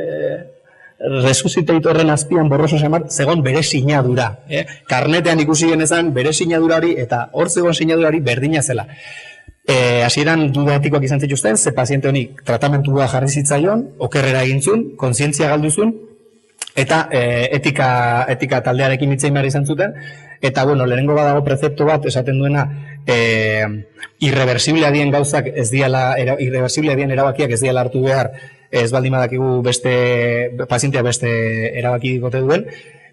resusiteitorren azpian borroso xamar, zegoen bere sinadura. Karnetean ikusi genezan bere sinadurari, eta hor zegoen sinadurari berdina zela. Hasieran duda etikoak izan zituzten, ze paziente honi tratamentua jarri zitzaion, okerrera egin zuen, kontzientzia galdu zuen, eta etika taldearekin hitzein behar izan zuten, eta, lehenengo badago prezepto bat esaten duena, irreversiblea dien gauzak ez diala, irreversiblea dien erabakiak ez diala hartu behar, ez baldin badakigu pazientea beste erabaki dikote duen,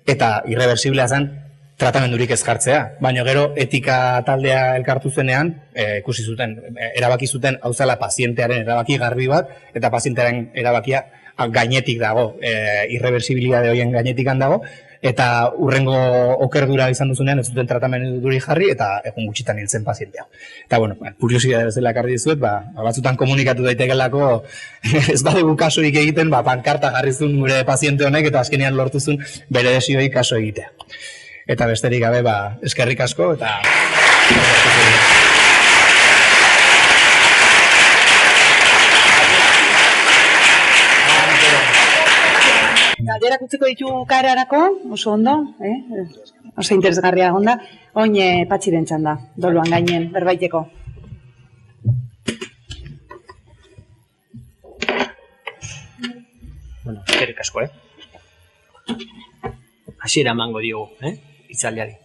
eta irreversiblea zen tratamendurik ez jartzea. Baina gero etika taldea elkartu zenean, ikusi zuten, erabaki zuten hau zela pazientearen erabaki garbi bat, eta pazientearen erabakia gainetik dago, irreversibilidade horien gainetikan dago, eta urrengo okerdura izan duzunean ez zuten tratamenduri jarri, eta egun gutxitan hiltzen pazientea. Eta, kuriosidade bezala ekarri dizuet, batzutan komunikatu daitegelako ez badugu kasoik egiten, pankarta jarri zuen gure paziente honek, eta azkenean lortu zuen bere desioi kaso egitea. Eta besterik gabe, eskerrik asko, eta... Galderak utziko ditu kararako, oso ondo, oso interesgarria onda, oin patxiren txanda, doluan gainen, berbaiteko. Eskerrik asko, hasiera emango diogu, itzaldiari.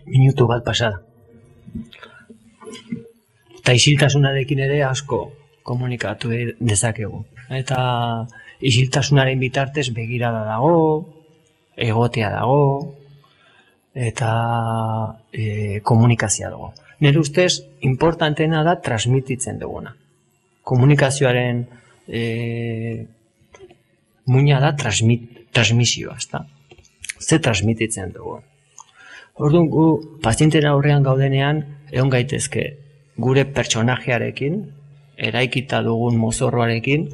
Minutu bat pasada. Eta isiltasunarekin ere asko komunikatu dezakegu. Eta isiltasunaren bitartez begirada dago, egotea dago, eta komunikazioa dago. Nire ustez, importanteena da transmititzen duguna. Komunikazioaren muina da transmisioa, ezta? Ze transmititzen dugu. Orduan, gu pazienten aurrean gaudenean, egon gaitezke gure pertsonajearekin, eraikita dugun mozorroarekin,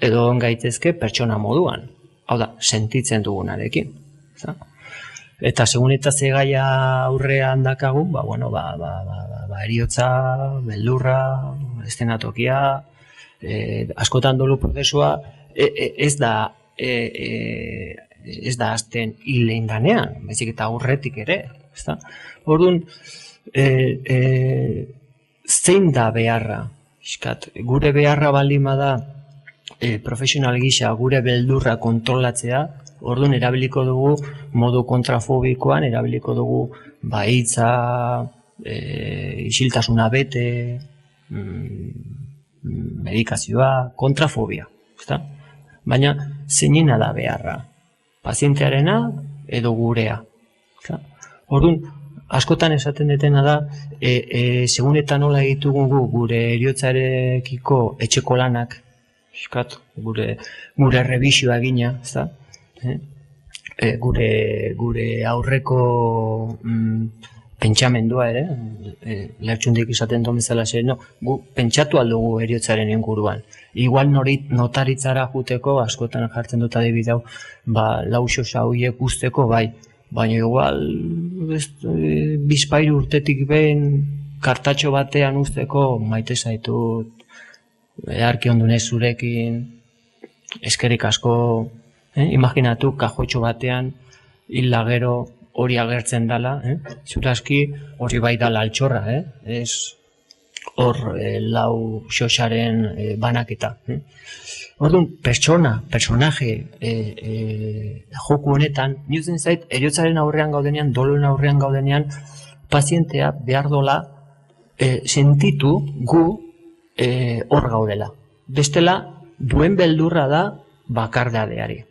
edo egon gaitezke pertsona moduan. Hau da, sentitzen dugunarekin. Ezta? Eta segun eta zegaia aurrean dakagu, eriotza, beldurra, estenatokia, askotan dolu prozesua, ez da azten hilein danean, bezik eta aurretik ere. Orduan, zein da beharra? Gure beharra baldin bada profesional gisa gure beldurra kontrolatzea, orduan erabiliko dugu modu kontrafobikoan, erabiliko dugu hitza, isiltasuna bete, medikazioa, kontrafobia. Baina zeinena da beharra? Pazientearena edo gurea? Orduan, askotan esaten detena da, segun eta nola egitugun gure eriotzarekiko etxeko lanak, gure revisioa egina, gure aurreko pentsamendua ere, lertxundik izaten duen bezala gu pentsatu aldugu eriotzaren inguruan. Igual notaritzara juteko, askotan jartzen dut adibideu, lau xosa horiek usteko bai, baina igual bizpairu urtetik behin kartatxo batean usteko maite zaitut, edarki ondunez zurekin, eskerik asko, imaginatu kajotxo batean, hil gero hori agertzen dela, zuraski hori bai dala altxorra, ez hor lau xoxaren banaketa. Orduan, personaje joku honetan, niuzen zait, eriotzaren aurrean gaudenean, doloen aurrean gaudenean, pazientea behar dola sentitu gu hor gaudela. Bestela, duen beldurra da bakardadeari.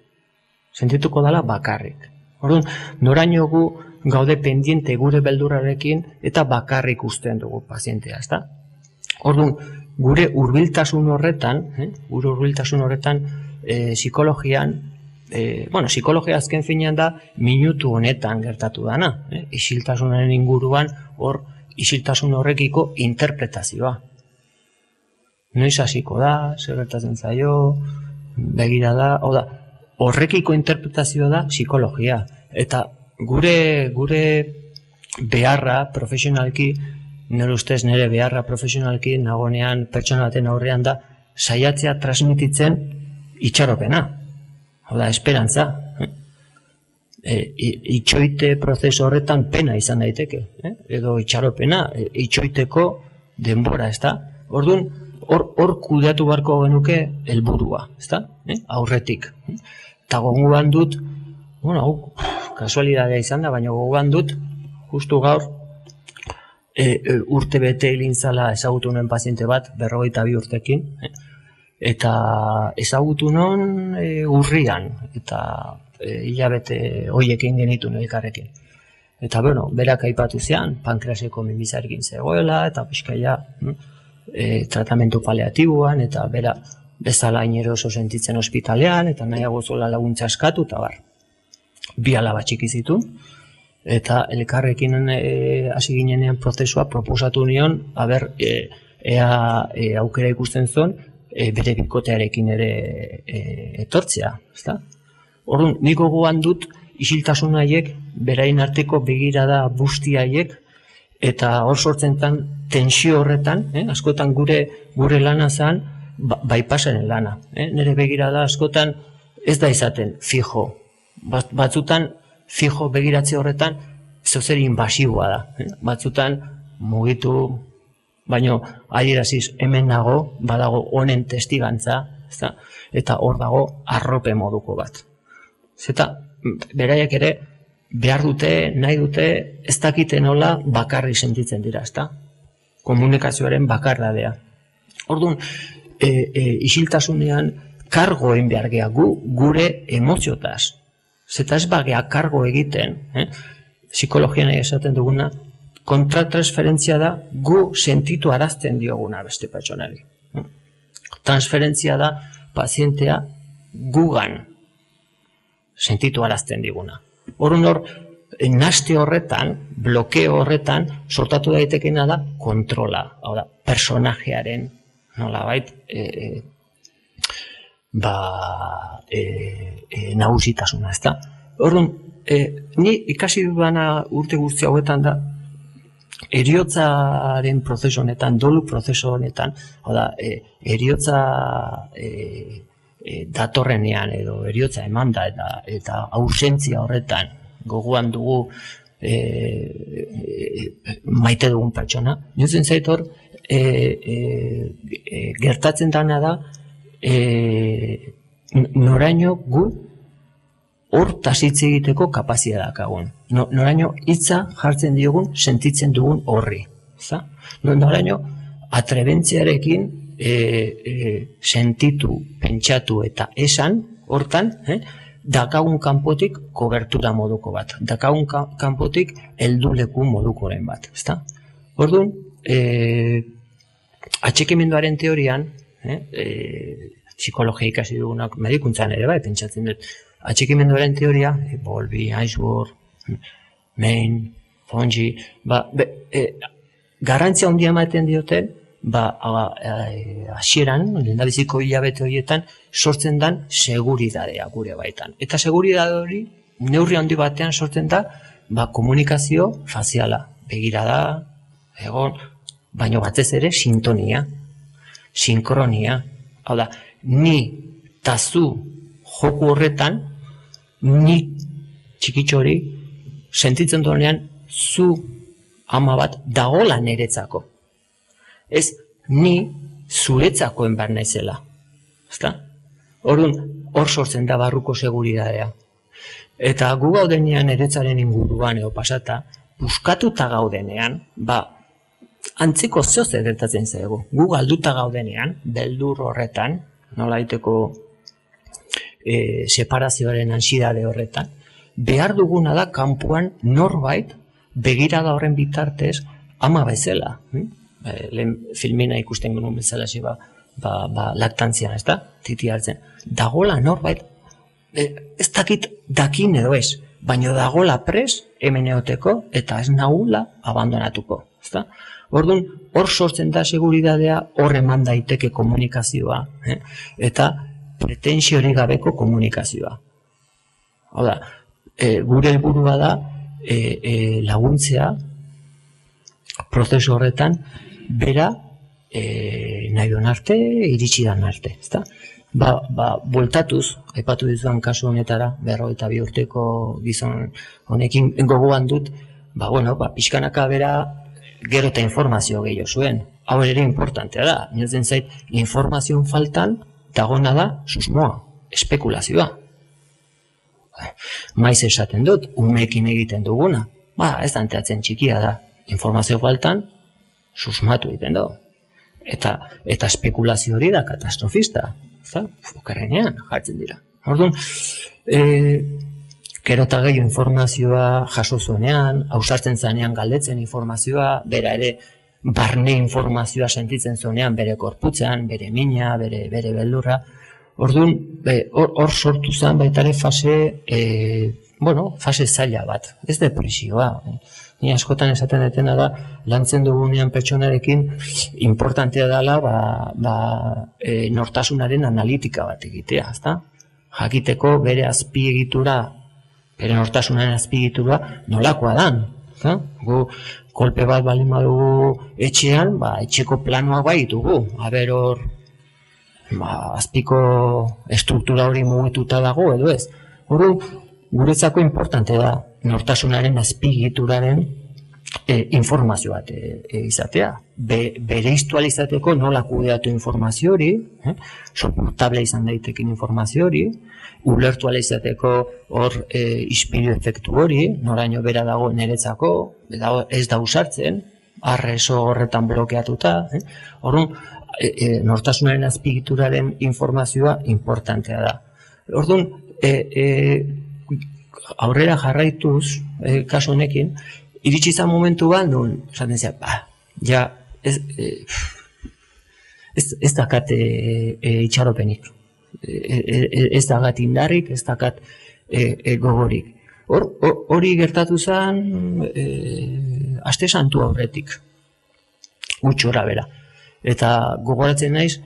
Sentituko dela bakarrik. Orduan, noraino gu gaude pendiente gure beldurrarekin eta bakarrik usten dugu pazientea, ezta? Orduan, gure hurbiltasun horretan, psikologian, psikologia azken finean da minutu honetan gertatu dana, isiltasunaren inguruan, hor isiltasun horrekiko interpretazioa. Noiz hasiko da, zer gertatzen zaio, begira da, horrekiko interpretazioa da psikologia. Eta gure beharra profesionalki, nire ustez nire beharra profesionalki nagonean pertsona baten aurrean da saiatzea transmititzen itxaropena. Hau da, esperantza. Itxoite prozesu horretan pena izan daiteke. Edo itxaropena, itxoiteko denbora, ezta? Orduan, hor kudeatu beharko genuke helburua, ezta? Aurretik. Eta gogoan dut, kasualidadea izan da, baina gogoan dut, justu gaur, urte bete hilintzala ezagutu nuen paziente bat, 52 urtekin, eta ezagutu nuen urrian, eta hilabete hoiekin genitu elkarrekin. Eta, berak aipatu zean, pankreaseko minbizarekin zegoela, eta pixkaia tratamentu paliatiboan, eta bera bezala ineroso sentitzen ospitalean, eta nahiago zola laguntza eskatu, eta bar. 2 alaba txiki zituen, eta elkarrekin hasi ginenean prozesua proposatu nion, ea aukera ikusten zuen, bere bikotearekin ere etortzea. Orduan, nik gogoan dut isiltasun haiek, berain arteko begirada busti haiek, eta hor sortzen tensio horretan, askotan gure lana zen, baipasaren lana. Nire begirada askotan ez da izaten fijo. Batzutan fijo begiratze horretan zozer inbasiboa da. Batzutan mugitu, baino adieraziz hemen nago, badago honen testigantza, eta hor dago arrope moduko bat. Zeta, beraiek ere behar dute, nahi dute, ez dakite nola bakarri sentitzen dira, ezta? Komunikazioaren bakardadea. Orduan, isiltasunean kargo egin behar gea gure emoziotaz. Zeta ez bagea kargo egiten, psikologian esaten duguna, kontratransferentzia da gu sentitu arazten dioguna beste pertsonari. Transferentzia da pazientea gugan sentitu arazten diguna. Orduan hor, naste horretan, blokeo horretan, sortatu daitekena da kontrola, hau da, personajearen, nolabait, nagusitasuna, ezta? Orduan, ni ikasi dudana urte guzti hauetan da, heriotzaren prozesu honetan, dolu prozesu honetan, hau da, heriotza datorrenean edo heriotza eman da eta ausentzia horretan gogoan dugu maite dugun pertsona. Niozen zait hor, gertatzen dana da, noraino gu hortaz hitz egiteko kapazitatea daukagun. Noraino hitza jartzen diogun sentitzen dugun horri. Noraino atrebentziarekin sentitu, pentsatu eta esan hortan, dakagun kanpotik kobertura moduko bat, dakagun kanpotik helduleku modukoren bat. Orduan, atxikimenduaren teorian, psikologia ikasi dugunak medikuntzan ere bai, pentsatzen dut, atxikimenduaren teoria, Bowlby, Ainsworth, Main, Fonji, garrantzia handia ematen dioten, hasieran, lehendabiziko hilabete horietan, sortzen dan seguridadea gure baitan. Eta seguridade hori, neurri handi batean sortzen da, komunikazio faziala, begirada, egon, baino batez ere sintonia, sinkronia. Hau da, ni eta zu joku horretan, ni txikitxori sentitzen duenean zu ama bat dagola niretzako. Ez ni zuretzakoen behar naizela. Orduan, hor sortzen da barruko seguridadea. Eta gu gaudenean eretzaren inguruan edo pasata, buskatuta gaudenean, antziko zoze gertatzen zaigu. Gu galduta gaudenean, beldur horretan, nola daiteko separazioaren ansiedade horretan, behar duguna da kanpoan norbait begirada horren bitartez ama bezala. Lehen filmina ikusten genuen bezala laktantzian, ez da? Titi hartzen. Dagola norbait, ez dakit dakin edo ez, baina dagola pres hemen eoteko eta ez nagula abandonatuko. Orduan, hor sortzen da seguridadea, hor eman daiteke komunikazioa, eta pretensiorik gabeko komunikazioa. Hau da, gure helburua da laguntzea prozesu horretan bera nahi duen arte, iritsi dan arte. Bueltatuz, aipatu dizudan kasu honetara, 52 urteko gizon honekin gogoan dut, pixkanaka bera gero eta informazio gehiago zuen. Hau ere importantea da, niozen zait, informazioen faltan dagona da susmoa, espekulazioa. Maiz esaten dut, umeekin egiten duguna. Ez danteatzen txikia da, informazio faltan susmatu egiten dugu. Eta espekulazio hori da katastrofista. Okerrenean jartzen dira. Orduan, gero eta gehiago informazioa jaso zuenean, ausartzen zanean galdetzen informazioa, bera ere barne informazioa sentitzen zuenean bere korputzean, bere mina, bere beldurra. Orduan, hor sortu zen baita ere fase zaila bat, ez depresioa. Ni askotan esaten detena da, lantzen dugunean pertsonarekin importantea dela nortasunaren analitika bat egitea, ezta? Jakiteko bere azpiegitura, bere nortasunaren azpiegitura nolakoa dan. Gu kolpe bat baldin badugu etxean, etxeko planoak bai ditugu. Aber hor, azpiko estruktura hori mugituta dago edo ez. Guretzako importante da nortasunaren azpigituraren informazio bat izatea. bereiztu alizateko nola kudeatu informazio hori, soportable izan daitekin informazio hori, ulertu alizateko hor ispilu efektu hori, noraino bera dago niretzako, ez da usartzen, arreso horretan blokeatuta, orduan, nortasunaren azpiegituraren informazioa importantea da. Orduan, aurrera jarraituz, kasu honekin, iritsi izan momentu bat, nun, esaten zea, ja, ez dakat itxaropenik, ez dakat indarrik, ez dakat gogorik. Hori gertatu zen, aste santu aurretik, gutxora bera. Eta gogoratzen naiz,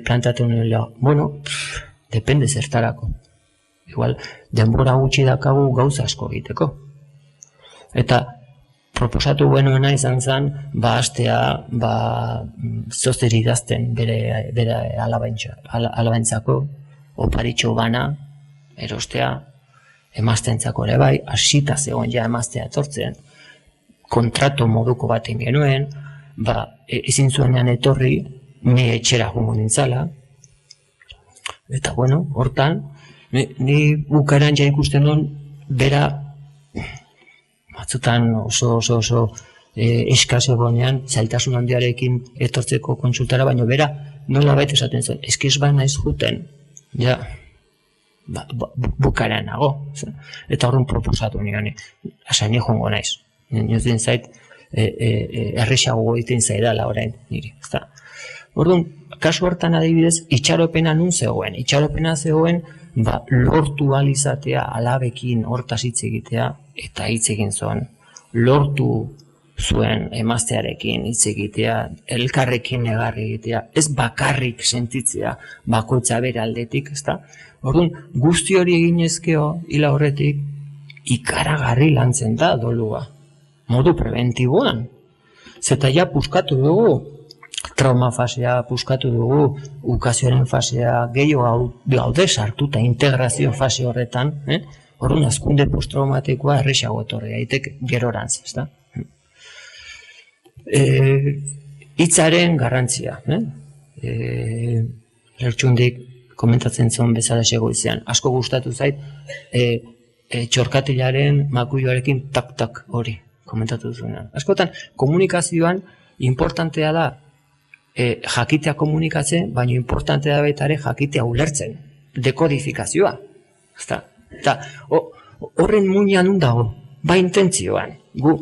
plantatu nila, bueno, depende zertarako. Igual, denbora gutxi dakagu gauza asko egiteko. Eta proposatu genuena izan zen, hastea, zozer idazten bere alabaintzako, oparitxo bana, erostea, emaztentzako ere bai, hasita zegoen ja emaztea etortzen, kontratu moduko baten genuen, ezin zuenean etorri, ni etxera jungo nintzala, eta bueno, hortan, ni bukaeran ja ikusten duen, bera, batzutan oso eskaz egonean, zailtasun handiarekin etortzeko kontsultara, baina bera nola baita esaten zuen, eskiz baina ez juten, ja, bukaeran nago, eta horren proposatu nion, asa ni jongo naiz, niozen zait, errexago egiten zaidala orain niri, ezta. Orduan, kasu hortan adibidez, itxaropena nun zegoen, itxaropena zegoen, lortu alizatea alabekin hortaz hitz egitea, eta hitz egin zuen, lortu zuen emaztearekin hitz egitea, elkarrekin negarri egitea, ez bakarrik sentitzea, bakoitza bere aldetik, ezta? Orduan, guzti hori eginezkeo, hila horretik, ikaragarri lantzen da dolua, modu preventiboan. Zeta ja puskatu dugu, trauma fasea puskatu dugu, ukazioaren fasea gehiago gaude sartuta integrazio fase horretan, orduan azkunde posttraumatikoa errexago etorri daiteke gerorantz, ezta? Hitzaren garrantzia, Lertxundik komentatzen zuen bezala segoizean, asko gustatu zait, txorkatilaren makuioarekin tak-tak hori komentatu zuenean. Askotan, komunikazioan importantea da jakitea komunikatzen, baina importantea da baita ere jakitea ulertzen, dekodifikazioa. Eta horren muinean dago, intentzioan, gu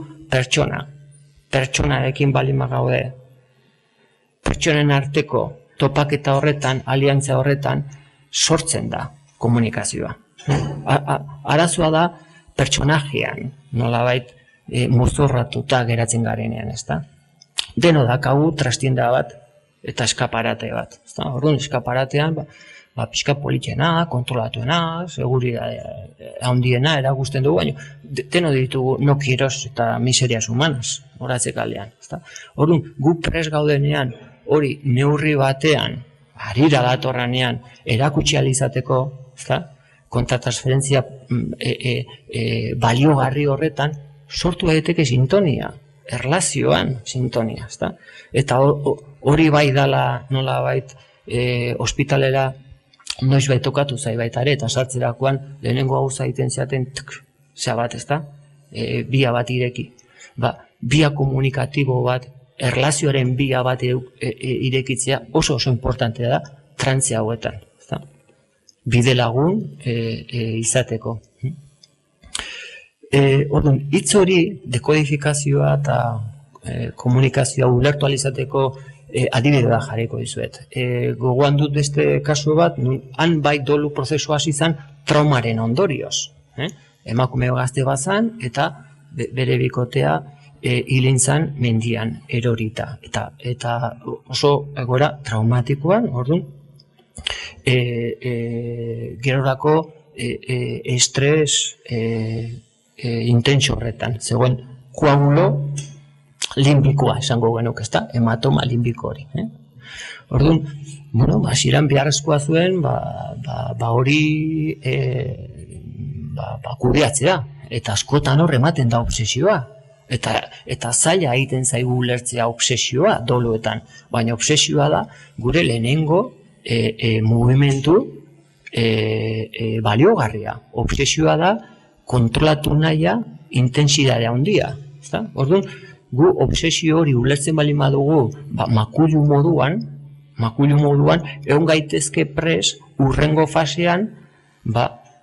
pertsonarekin balima gaude, pertsonen arteko topaketa horretan, aliantza horretan, sortzen da komunikazioa. Arazoa da pertsonajean, nolabait mozorratuta geratzen garenean, ezta? Deno dakagu trastienda bat eta eskaparate bat. Orduan, eskaparatean, pixka politxena, kontrolatuena, seguridade handiena erakusten dugu, baina deno ditugu nokieros eta miserias humanas, horatzek aldean. Orduan, gu pres gaudenean, hori neurri batean, harira datorranean, erakutsi alizateko, kontratransferentzia baliogarri horretan, sortu daiteke sintonia, erlazioan sintonia, eta hori bai dala nola bait ospitalera noiz bai tokatu zai baita ere, eta sartzerakoan lehenengo gauza egiten zeaten zea bat, bia bat ireki. Bia komunikatibo bat, erlazioaren bia bat irekitzea oso importantea da trantzia hauetan, bide lagun izateko. Orduan, hitz hori dekodifikazioa eta komunikazioa ulertu alizateko adibide da jarriko dizuet. Gogoan dut beste kasu bat, han bai dolu prozesua hasi zen traumaren ondorioz. Emakume gazte bat zen eta bere bikotea hilin zen mendian erorita. Eta oso egoera traumatikoan, orduan, gerorako estres intenso horretan, zegoen koagulo limbikoa esango genuk, ezta? Hematoma limbiko hori. Orduan, hasieran beharrezkoa zuen, hori kudeatzea, eta askotan hor ematen da obsesioa. Eta zaila egiten zaigu ulertzea obsesioa doluetan, baina obsesioa da gure lehenengo mugimendu baliogarria. Obsesioa da kontrolatu nahia intensidadea handia. Orduan, gu obsesio hori ulertzen bali badugu makulu moduan, egon gaitezke pres urrengo fasean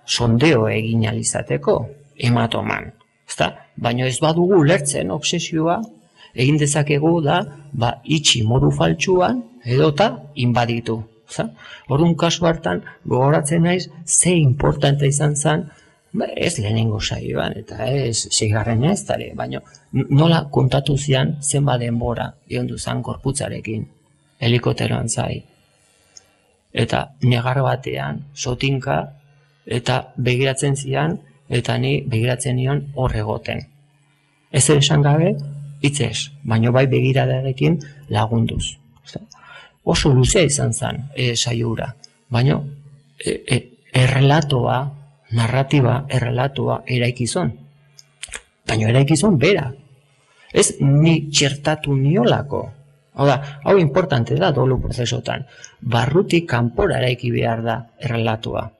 sondeo egin alizateko hematoman. Baina ez badugu ulertzen obsesioa, egin dezakegu da itxi modu faltsuan edota inbaditu. Orduan kasu hartan gogoratzen naiz ze importante izan zen, ez lehenengo saioan eta ez seigarren ez dara, baina nola kontatu zian zenba denbora egon duzan korputzarekin, helikoteroan zai. Eta negar batean, sotinka, eta begiratzen zian, eta ni begiratzen nion hor egoten. Ez esan gabe, hitz ez, baina bai begiradarekin lagunduz. Oso luzea izan zen saioura, baina errelatoa, narratiba, errelatoa eraikizon. Baina eraikizon bera. Ez ni txertatu niolako. Hau importante da dolu prozesotan. Barrutik kanpora eraiki behar da errelatoa.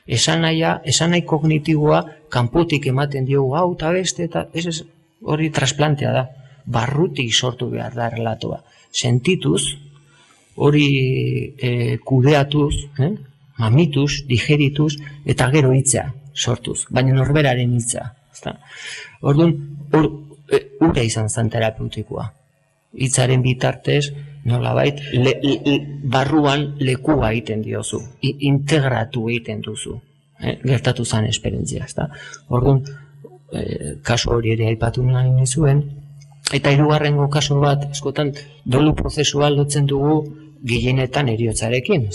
Esan nahi kognitiboa kanpotik ematen diogu hau eta beste, eta ez hori trasplantea da. Barrutik sortu behar da errelatoa. Sentituz, hori kudeatuz, mamituz, digerituz, eta gero hitza sortuz, baina norberaren hitza. Orduan, ura izan zen terapeutikoa. Hitzaren bitartez, nolabait, barruan lekua egiten diozu, integratu egiten duzu, gertatu zen esperientzia. Orduan, kasu hori ere aipatu nahi nizuen, eta hirugarrengo kasu bat, askotan, dolu prozesua lotzen dugu gehienetan eriotzarekin,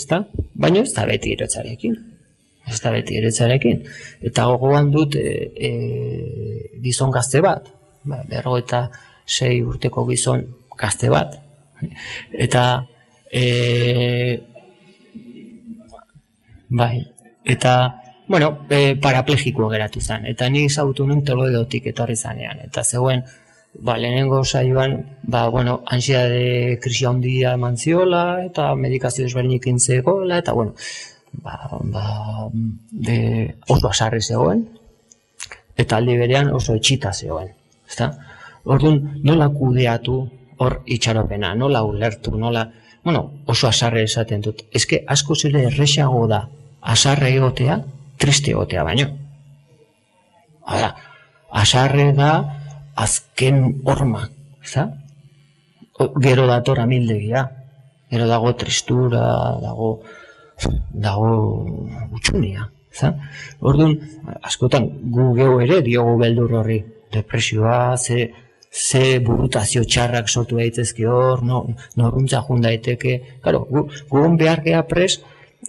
baina ez da beti eriotzarekin. Eta gogoan dut gizon gazte bat, 56 urteko gizon gazte bat, eta paraplegiko geratu zen, eta ni ezagutu nuen Toledotik etorri zanean, eta zegoen lehenengo saioan, ansiedade krisi handia eman ziola, eta medikazio desberdinekin zegoela, eta oso asarri zegoen, eta aldi berean oso etxita zegoen. Orduan, nola kudeatu hor itxaropena, nola ulertu, oso asarri esaten dut. Ezke asko zure erresago da asarre egotea, triste egotea baino. Asarre da azken horma, gero dator amildegia, gero dago tristura, dago utxunia. Orduan, askotan, gu geu ere diogu beldur horri, depresioa, ze burutazio txarrak sortu daitezke hor, noruntza jun daiteke, gu behar geha pres,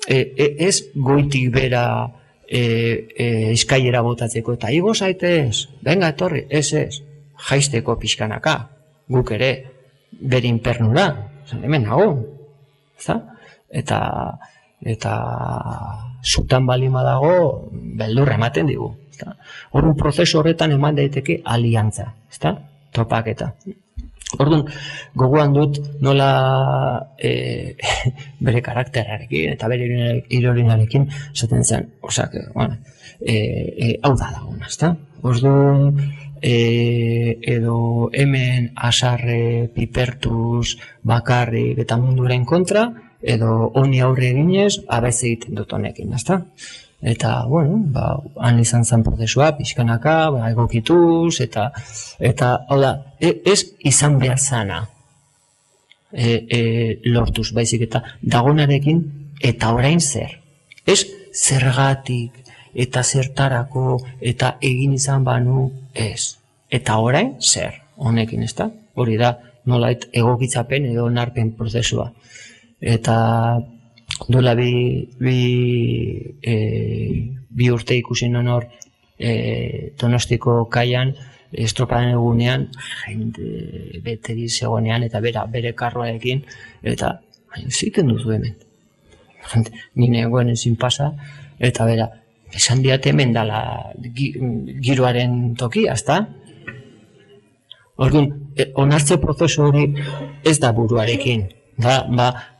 ez goitik bera eskaiera botatzeko, eta igo zaitez, venga etorri, ez, jaisteko pixkanaka, guk ere bere infernura, hemen nago, eta zutan balima dago beldurra ematen digu. Orduan prozesu horretan eman daiteke aliantza, topaketa. Orduan, gogoan dut nola bere karakterarekin eta bere irorinarekin esaten zen, hau da dagona, orduan, edo hemen asarre, pipertuz, bakarrik eta munduren kontra, edo honi aurre eginez, abez egiten dut honekin, eta, han izan zen prozesua, pixkanaka, egokituz, eta, hau da, ez izan behar zana lortuz, baizik, eta dagonarekin, eta orain zer. Ez zergatik, eta zertarako, eta egin izan banu, ez. Eta orain zer, honekin, ez da? Hori da, nolait egokitzapen edo onarpen prozesua. Eta duela bi urte ikusi non hor Donostiko kaian, estropadan egunean, jende beteri zegoenean, eta bere karroarekin, eta ziten duzu hemen. Nire egoen ezin pasa, eta bera, esan diat hemen dala giroaren tokia, ezta? Orduan, onartze prozesu hori ez da buruarekin, da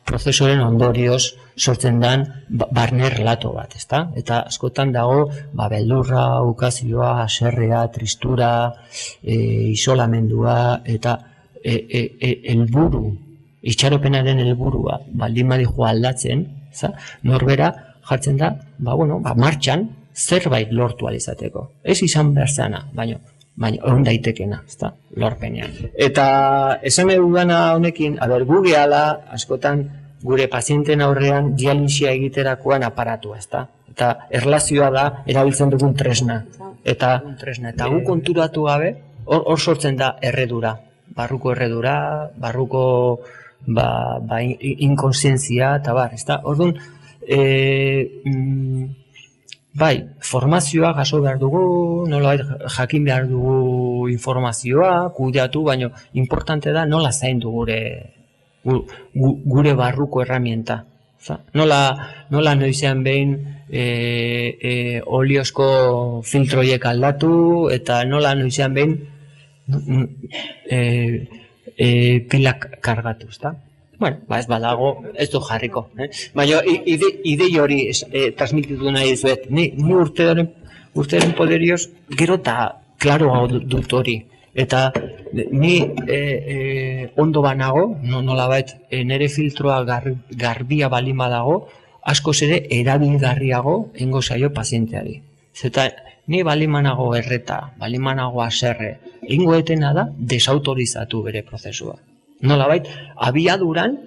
prozesuaren ondorioz sortzen den barne relato bat, ezta? Eta askotan dago beldurra, ukazioa, haserrea, tristura, isolamendua eta helburu, itxaropenaren helburua baldin badijo aldatzen, norbera jartzen da, martxan zerbait lortu alizateko. Ez izan behar zana, baina egon daitekena, lorpenean. Eta esan edudana honekin, gu gehala askotan gure pazienten aurrean dialisia egiterakoan aparatua, eta erlazioa da erabiltzen dugun tresna. Eta gu konturatu gabe, hor sortzen da erredura, barruko erredura, barruko inkonsientzia, eta bar, orduan, formazioa jaso behar dugu, nolabait jakin behar dugu informazioa, kudeatu, baina importante da nola zaindu gure barruko erramienta. Nola noizean behin oliozko filtroiek aldatu, eta nola noizean behin pilak kargatu, Bueno, ez badago, ez du jarriko. Baina, idei hori transmititu nahi dizuet. Ni urtearen poderioz, gero eta klaro dut hori. Eta ni ondo banago, nolabait, nire filtroa garbia balin badago, askoz ere erabilgarriago engo zaio pazienteari. Zeta, ni balin banago erreta, balin banago haserre, ingo etena da desautorizatu bere prozesua. Nolabait, abiaduran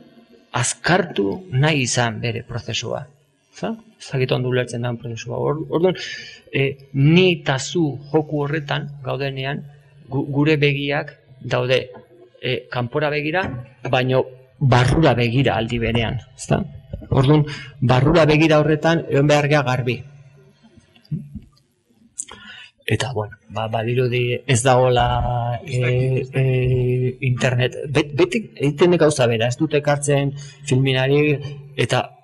azkartu nahi izan bere prozesua. Zagit ondo ulertzen den prozesua. Orduan, ni eta zu joku horretan gaudenean, gure begiak daude kanpora begira, baino barrura begira aldi berean. Orduan, barrura begira horretan egon behar gea garbi. Eta, bueno, badirudi ez dagoela internet. Beti egiten gauza bera, ez dute ekartzen filminari eta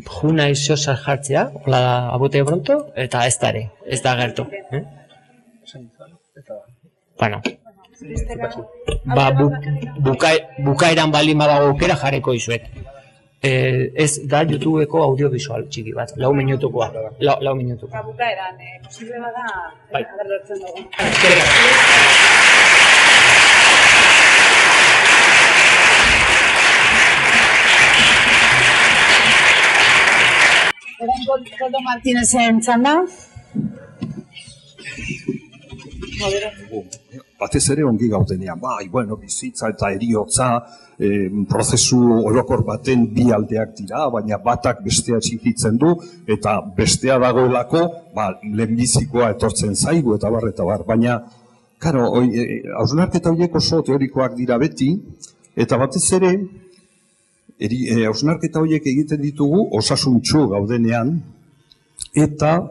juna izosa jartzea, hola abote bronto, eta ez da ere, ez da gertu. Bueno, bukaeran baldin badago aukera jarriko izuet. Ez da YouTubeko audiovisual txiki bat, 4 minutukoa. 4 minutukoa. Bukaeran, posible bada, agertzen dugu. Eran Koldo Martinezen txanda. Batez ere ongi gaudenean, bizitza eta heriotza prozesu orokor baten bi aldeak dira, baina batak bestea txikitzen du, eta bestea dagoelako, lehenbizikoa etortzen zaigu, eta bar. Baina, hausnarketa horiek oso teorikoak dira beti, eta batez ere, hausnarketa horiek egiten ditugu osasuntsu gaudenean, eta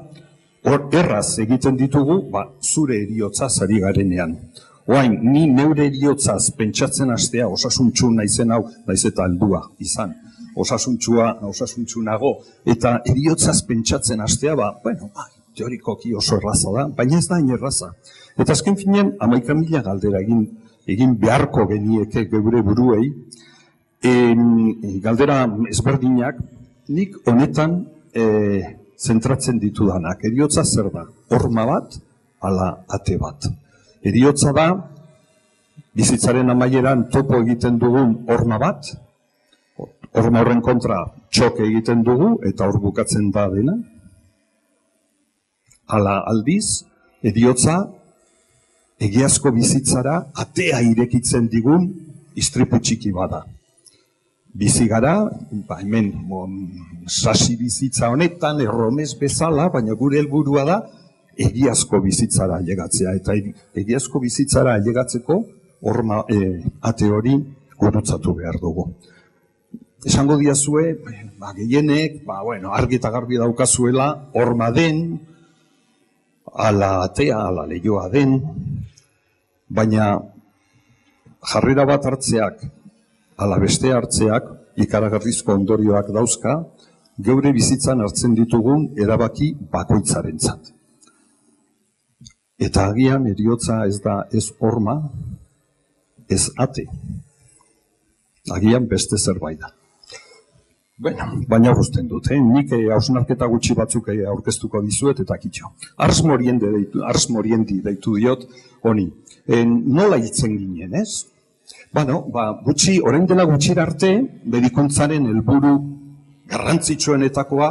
hor erraz egiten ditugu, zure heriotzaz ari garenean. Oain, ni neure heriotzaz pentsatzen hastea osasuntsu naizen hau, naiz eta heldua izan. Osasuntsu nago, eta heriotzaz pentsatzen hastea, teorikoki oso erraza da, baina ez da hain erraza. Eta azken finean, 11.000 galdera egin beharko genieke geure buruei, galdera ezberdinak, nik honetan zentratzen ditudanak. Heriotza zer da? Horma bat, ala ate bat. Heriotza da, bizitzaren amaieran topo egiten dugun horma bat, horma horren kontra txoke egiten dugu, eta hor bukatzen da dena. Ala aldiz, heriotza egiazko bizitzara atea irekitzen digun istripu txiki bada. Bizi gara, hemen sasi bizitza honetan, erromez bezala, baina gure helburua da egiazko bizitzara ailegatzea. Eta egiazko bizitzara ailegatzeko ate hori gurutzatu behar dugu. Esango diazue, gehienek, argi eta garbi daukazuela, horma den, ala atea, ala lehioa den, baina jarrera bat hartzeak, ala beste hartzeak, ikaragarrizko ondorioak dauzka, geure bizitzan hartzen ditugun erabaki bakoitzarentzat. Eta agian heriotza ez da ez horma, ez ate. Agian beste zerbait da. Bueno, baina aurrezten dut, nik hausnarketa gutxi batzuk aurkeztuko dizuet eta kitxo. Ars moriendi deitu diot honi. Nola hiltzen ginen, ez? Bueno, orain dela gutxi arte, medikuntzaren helburu garrantzitsuenetakoa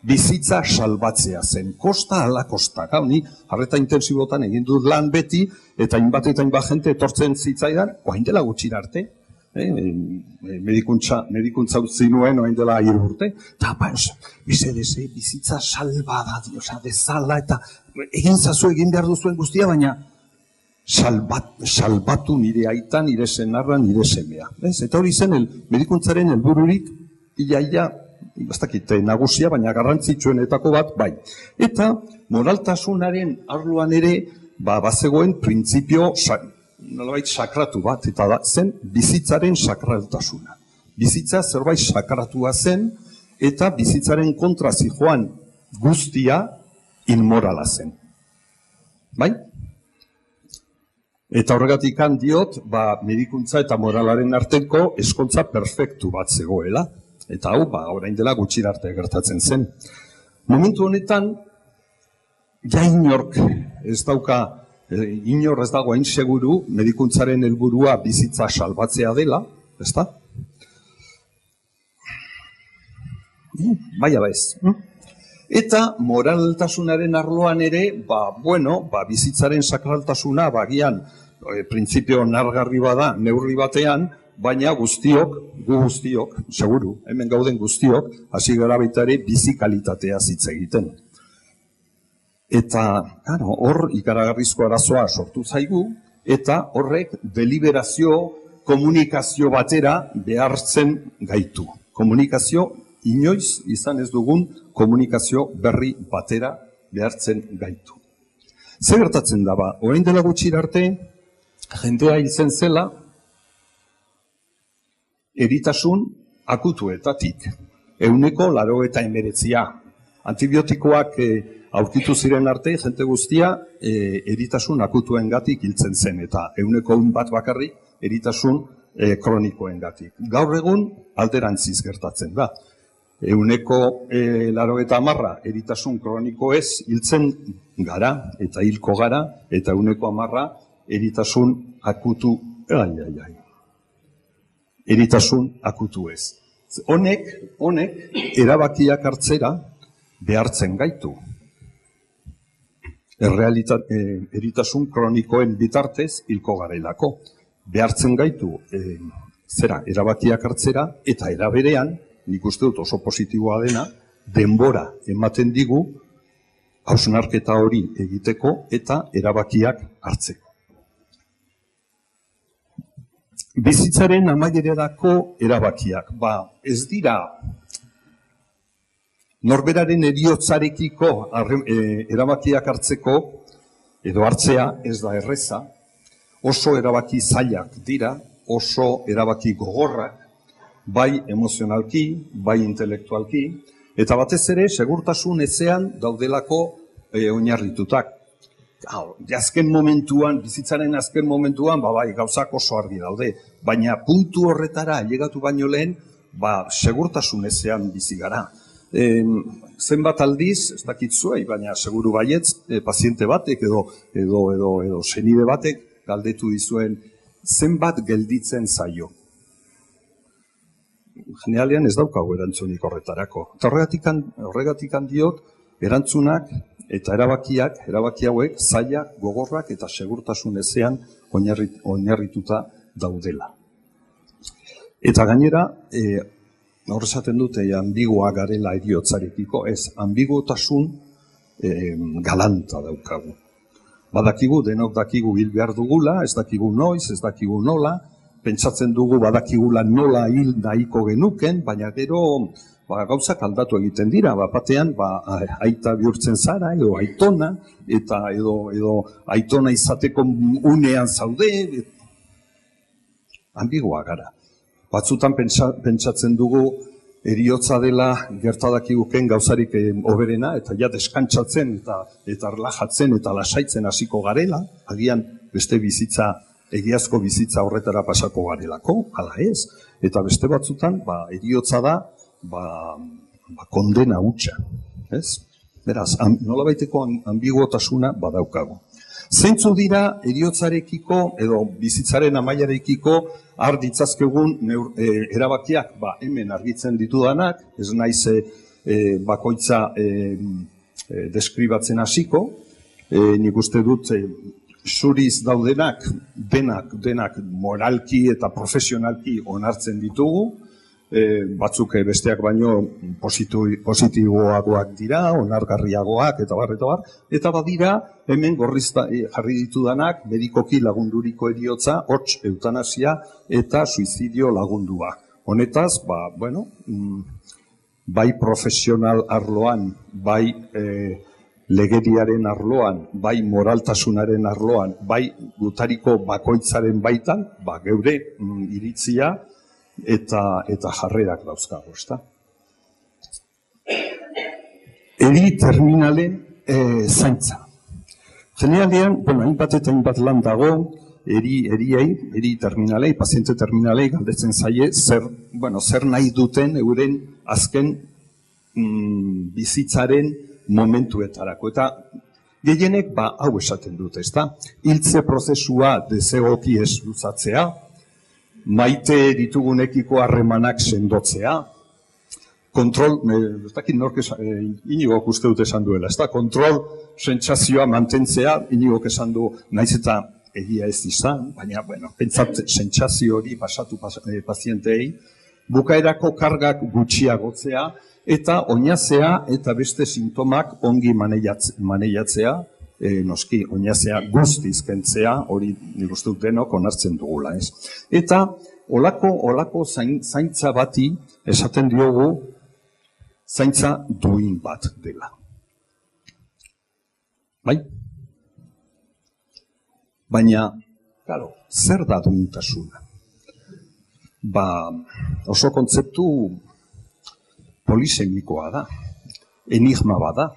bizitza salbatzea zen. Kosta ala kosta. Ni harreta intensibotan egin dut lan beti, eta hainbat jente etortzen zitzaidan, orain dela gutxi arte. Medikuntza utzi nuen orain dela 3 urte, eta bizitza salba da, dezala, eta egin behar duzuen guztia, baina salbatu nire aita, nire senarra, nire semea. Eta hori zen medikuntzaren helbururik iaia, bastakite nagusia, baina garrantzitsuenetako bat, bai. Eta moraltasunaren arloan ere, bazegoen printzipio nolabait sakratu bat, eta zen bizitzaren sakraltasuna. Bizitza zerbait sakratua zen, eta bizitzaren kontra zijoan guztia inmorala zen. Bai? Eta horregatik diot, medikuntza eta moralaren arteko eskontza perfektu bat zegoela. Eta hau, orain dela gutxi arte gertatzen zen. Momentu honetan, inork ez dauka, inor ez dago hain seguru, medikuntzaren helburua bizitza salbatzea dela, ezta? Bai ala ez. Eta moraltasunaren arloan ere, bizitzaren sakraltasuna, bagian, printzipio nargarri bada, neurri batean, baina gu guztiok, seguru, hemen gauden guztiok, hasi gara baita ere bizi kalitatea hitz egiten. Eta, hor ikaragarrizko arazoa sortu zaigu, eta horrek deliberazio, komunikazio batera behartzen gaitu. Komunikazio, inoiz izan ez dugun komunikazio berri batera behartzen gaitu. Zer gertatzen da, orain dela gutxi arte, jendea hiltzen zela, eritasun akutuetatik. 89%. Antibiotikoak aurkitu ziren arte, jente guztia eritasun akutuengatik hiltzen zen, eta 1% bakarrik eritasun kronikoengatik. Gaur egun alderantziz gertatzen da. 90% eritasun kroniko ez hiltzen gara, eta hilko gara, eta 10% eritasun akutu, eritasun akutu ez. Honek erabakiak hartzera behartzen gaitu. Eritasun kronikoen bitartez hilko garelako. Behartzen gaitu erabakiak hartzera, eta eraberean, nik uste dut oso positiboa dena, denbora ematen digu hausnarketa hori egiteko eta erabakiak hartzeko. Bizitzaren amaierarako erabakiak. Ez dira norberaren heriotzarekiko erabakiak hartzeko, edo hartzea ez da erreza, oso erabaki zailak dira, oso erabaki gogorrak, bai emozionalki, bai intelektualki, eta batez ere segurtasun ezean daudelako oinarritutak. Azken momentuan, bizitzaren azken momentuan, gauzak oso argi daude, baina puntu horretara ailegatu baino lehen, segurtasun ezean bizi gara. Zenbat aldiz, ez dakit zuei, baina seguru baietz, paziente batek edo senide batek galdetu dizuen zenbat gelditzen zaio. Generalean ez daukagu erantzunik horretarako. Eta horregatik diot, erantzunak eta erabaki hauek zailak, gogorrak eta segurtasun ezean oinarrituta daudela. Eta gainera, hor esaten dute ambigua garela heriotzarekiko, ez, ambiguotasun galanta daukagu. Badakigu, denok dakigu hil behar dugula, ez dakigu noiz, ez dakigu nola, pentsatzen dugu badakigula nola hil nahiko genuken, baina gero gauzak aldatu egiten dira, batean aita bihurtzen zara, edo aitona, eta edo aitona izateko unean zaude, ambigua gara. Batzutan pentsatzen dugu heriotza dela gertadakiguken gauzarik hoberena, eta ja deskantsatzen eta erlajatzen eta lasaitzen hasiko garela, agian beste bizitza egiazko bizitza horretara pasako garelako, hala ez. Eta beste batzutan, heriotza da, kondena hutsa, ez? Beraz, nolabaiteko ambiguotasuna badaukago. Zeintzu dira heriotzarekiko edo bizitzaren amaiarekiko har ditzazkegun erabakiak, hemen argitzen ditudanak, ez naiz bakoitza deskribatzen hasiko, nik uste dut zuriz daudenak, denak moralki eta profesionalki onartzen ditugu, batzuk besteak baino positiboagoak dira, onargarriagoak eta bar, eta badira hemen jarri ditudanak medikoki lagunduriko heriotza, hots eutanasia eta suizidio lagundua. Honetaz, bai profesional arloan, bai legediaren arloan, bai moraltasunaren arloan, bai gutariko bakoitzaren baitan, geure iritzia eta jarrerak dauzkago, ezta? Eri terminalen zaintza. Generalean, hainbat eta hainbat lan dago, eri terminalei, paziente terminalei galdetzen zaie, zer nahi duten euren azken bizitzaren momentuetarako. Eta gehienek hau esaten dute, ezta? Hiltze prozesua desegoki ez luzatzea, maite ditugunekiko harremanak sendotzea, kontrol, ez dakit nork Inigok uste dut esan duela, ez da, kontrol sentsazioa mantentzea, Inigok esan du, naiz eta egia ez izan, baina, pentsat sentsazio hori pasatu pazienteei, bukaerako kargak gutxiagotzea, eta oinazea eta beste sintomak ongi maneiatzea, noski, oinazea guztiz kentzea, hori nik uste dut denok onartzen dugula, ez. Eta, olako zaintza bati esaten diogu zaintza duin bat dela. Bai? Baina, claro, zer da duintasuna? Oso kontzeptu polisemikoa da, enigma bada.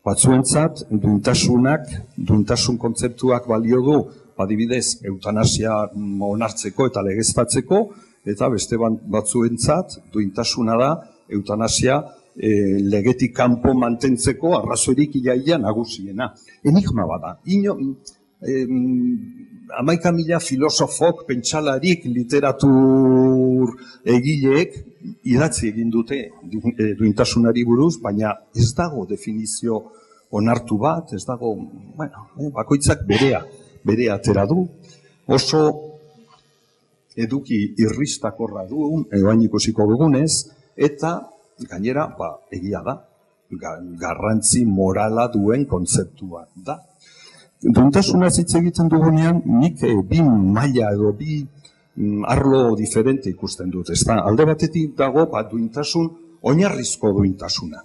Batzuentzat, duintasun kontzeptuak balio du, adibidez, eutanasia onartzeko eta legeztatzeko, eta beste batzuentzat, duintasuna da, eutanasia legetik kanpo mantentzeko arrazoirik iaia nagusiena. Enigma bada. 11.000 filosofok, pentsalarik, literatur egileek idatzi egin dute duintasunari buruz, baina ez dago definizio onartu bat, ez dago, bakoitzak berea atera du, oso eduki irristakorra du, ebain ikusiko dugunez, eta gainera, egia da, garrantzi morala duen kontzeptua da. Duintasuna hitz egiten dugunean, nik bi maila edo bi arlo diferente ikusten dut, ezta? Alde batetik dago, duintasun, oinarrizko duintasuna.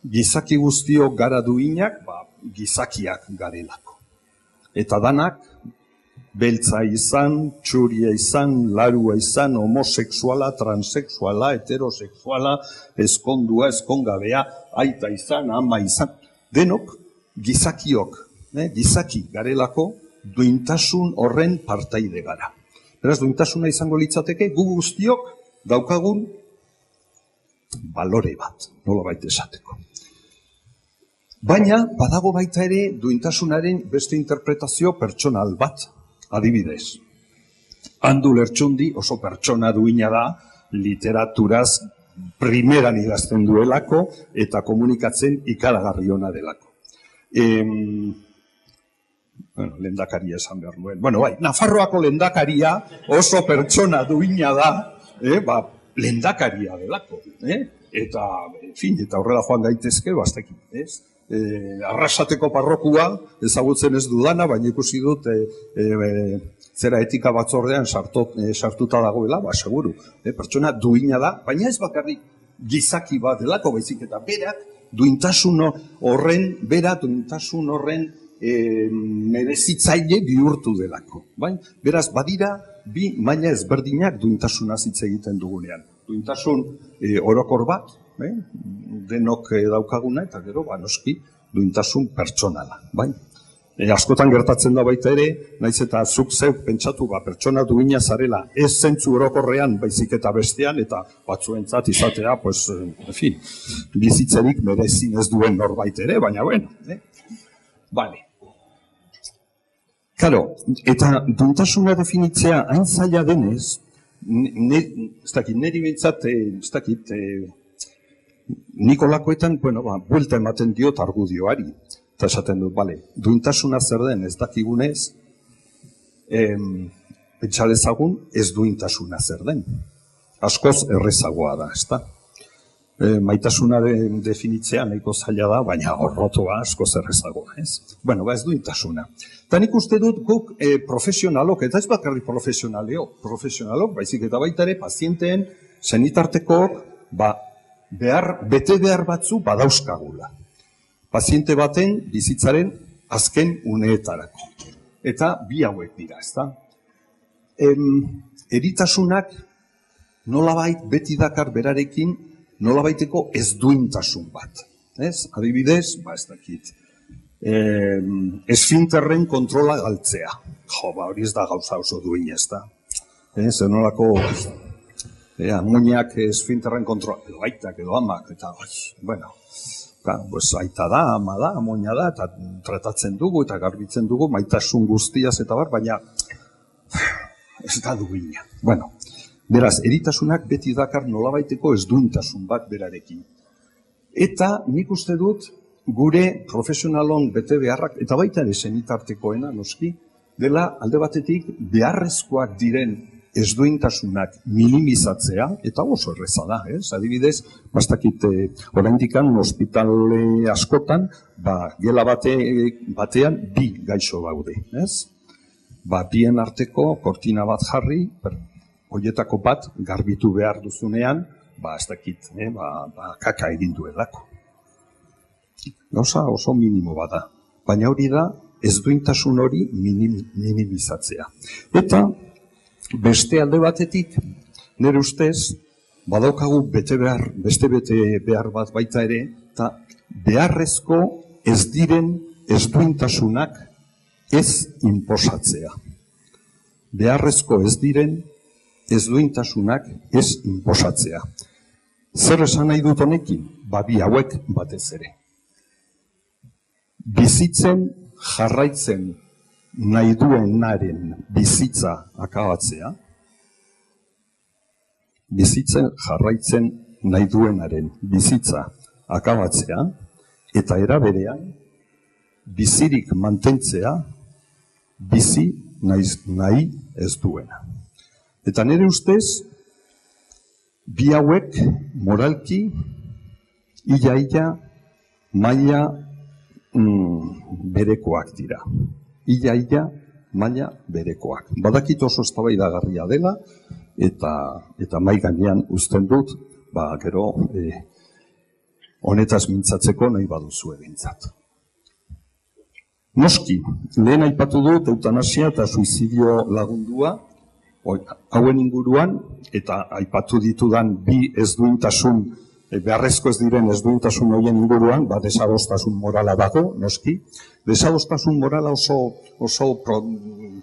Gizaki guztiok gara duinak, gizakiak garelako. Eta danak, beltza izan, txuria izan, larua izan, homosexuala, transexuala, heterosexuala, ezkondua, ezkongabea, aita izan, ama izan. Denok, gizakiok, gizaki garelako, duintasun horren partaide gara. Beraz, duintasuna izango litzateke, gu guztiok daukagun balore bat, nolabait esateko. Baina, badago baita ere, duintasunaren beste interpretazio pertsonal bat, adibidez. Andu Lertxundi oso pertsona duina da, literaturaz primeran idazten duelako, eta komunikatzen ikaragarri ona delako. Lehendakaria esan behar nuen. Nafarroako lehendakaria oso pertsona duina da, lehendakaria delako. Eta horrela joan gaitezke, baztekin, ez? Arrasateko parrokua, ezagutzen ez dudana, baina ikusi dut zera etika batzordean sartuta dagoela, seguru. Pertsona duina da, baina ez bakarrik gizaki bat delako, baizik eta berak duintasun horren merezitzaile bihurtu delako. Beraz, badira, bi maila ezberdinak duintasunaz hitz egiten dugunean. Duintasun orokor bat, denok daukaguna, eta gero, noski, duintasun pertsonala. Askotan gertatzen da baita ere, naiz eta zuk zeuk pentsatu pertsona duina zarela, ez zentzu orokorrean baizik eta bestean, eta batzuentzat izatea, pues, en fin, bizitzerik merezin ez duen norbait ere, baina bueno. Vale. Karo, eta duintasuna definitzea hain zaila denez, niri bintzat, Nikolakoetan, buelta ematen diot argudioari. Eta esaten dut, duintasuna zer den ez dakigunez, pentsalezagun ez duintasuna zer den. Askoz errezagoa da, ezta? Maitasuna definitzea nahiko zaila da, baina horrotoa askoz errezagoa, ez? Ez duintasuna. Eta nik uste dut guk profesionalok, eta ez bakarrik profesionalok, baizik eta baita ere pazienteen, senitartekook, bete behar batzu badauzkagula. Paziente baten bizitzaren azken uneetarako. Eta bi hauek dira, ezta? Eritasunak nolabait beti dakar berarekin nolabaiteko ez duintasun bat. Adibidez, ez dakit, esfinterren kontrola galtzea. Hori ez da gauza oso duin, ezta? Zer nolako muinak esfinterren kontrola, edo aitak, edo amak, eta, aita da, ama da, amoina da, eta tratatzen dugu eta garbitzen dugu, maitasun guztiaz eta baina ez da duina. Beraz, eritasunak beti dakar nolabaiteko ez duintasun bat berarekin. Eta nik uste dut gure profesionalon bete beharrak, eta baita ere senitartekoena, noski, dela alde batetik beharrezkoak diren ez duintasunak minimizatzea, eta oso erreza da, adibidez, bastakit, oraindikan, ospitale askotan, gela batean bi gaixo daude, bien arteko kortina bat jarri, horietako bat garbitu behar duzunean, ez dakit, kaka egin duelako. Gauza oso minimo bada, baina hori da ez duintasun hori minimizatzea. Eta, beste alde batetik, nire ustez, badaukagu beste behar bat baita ere, eta beharrezko ez diren ez duintasunak ez inposatzea. Beharrezko ez diren ez duintasunak ez inposatzea. Zer esan nahi dut honekin? Bi hauek batez ere. Bizitzen jarraitzen nahi duenaren bizitza akabatzea, bizitzen jarraitzen nahi duenaren bizitza akabatzea, eta era berean, bizirik mantentzea, bizi nahi ez duena. Eta nire ustez, bi hauek moralki, ia maila berekoak dira. Ia maila berekoak. Badakit oso eztabaidagarria dela, eta mahai gainean uzten dut, gero honetaz mintzatzeko nahi baduzu egintzat. Noski, lehen aipatu dut eutanasia eta suizidio lagundua, hauen inguruan, eta aipatu ditudan bi ez duintasun, beharrezko ez diren ez duintasun horien inguruan, desadostasun morala dago, noski. Desadostasun morala oso